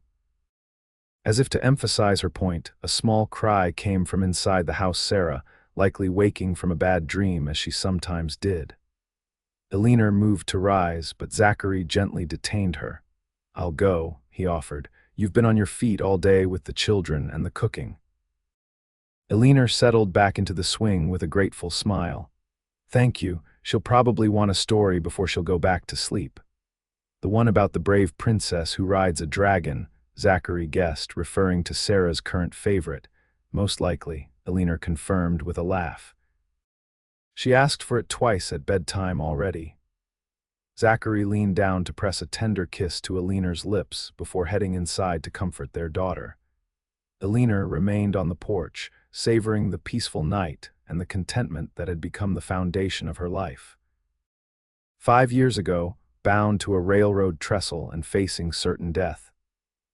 As if to emphasize her point, a small cry came from inside the house. Sarah, likely waking from a bad dream as she sometimes did. Eleanor moved to rise, but Zachary gently detained her. "I'll go," he offered. "You've been on your feet all day with the children and the cooking." Eleanor settled back into the swing with a grateful smile. "Thank you. She'll probably want a story before she'll go back to sleep." "The one about the brave princess who rides a dragon," Zachary guessed, referring to Sarah's current favorite. "Most likely," Eleanor confirmed with a laugh. "She asked for it twice at bedtime already." Zachary leaned down to press a tender kiss to Eleanor's lips before heading inside to comfort their daughter. Eleanor remained on the porch, savoring the peaceful night and the contentment that had become the foundation of her life. 5 years ago, bound to a railroad trestle and facing certain death,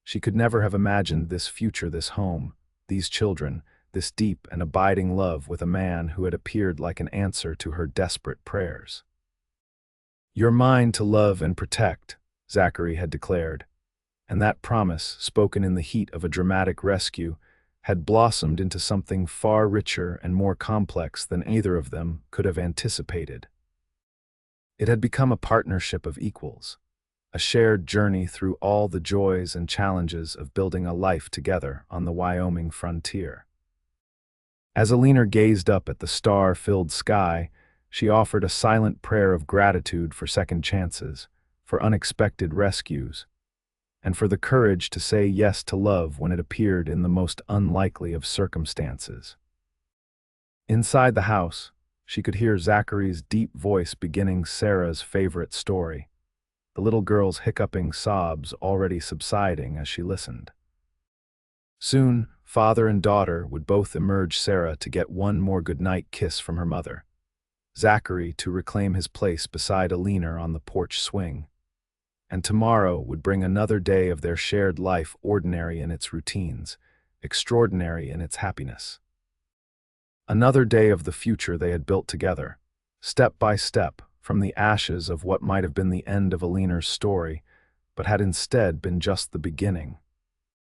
she could never have imagined this future, this home, these children, this deep and abiding love with a man who had appeared like an answer to her desperate prayers. "You're mine to love and protect," Zachary had declared, and that promise, spoken in the heat of a dramatic rescue, had blossomed into something far richer and more complex than either of them could have anticipated. It had become a partnership of equals, a shared journey through all the joys and challenges of building a life together on the Wyoming frontier. As Eleanor gazed up at the star-filled sky, she offered a silent prayer of gratitude for second chances, for unexpected rescues, and for the courage to say yes to love when it appeared in the most unlikely of circumstances. Inside the house, she could hear Zachary's deep voice beginning Sarah's favorite story, the little girl's hiccuping sobs already subsiding as she listened. Soon, father and daughter would both emerge Sarah to get one more goodnight kiss from her mother, Zachary to reclaim his place beside Eleanor on the porch swing, and tomorrow would bring another day of their shared life, ordinary in its routines, extraordinary in its happiness. Another day of the future they had built together, step by step, from the ashes of what might have been the end of Eleanor's story, but had instead been just the beginning.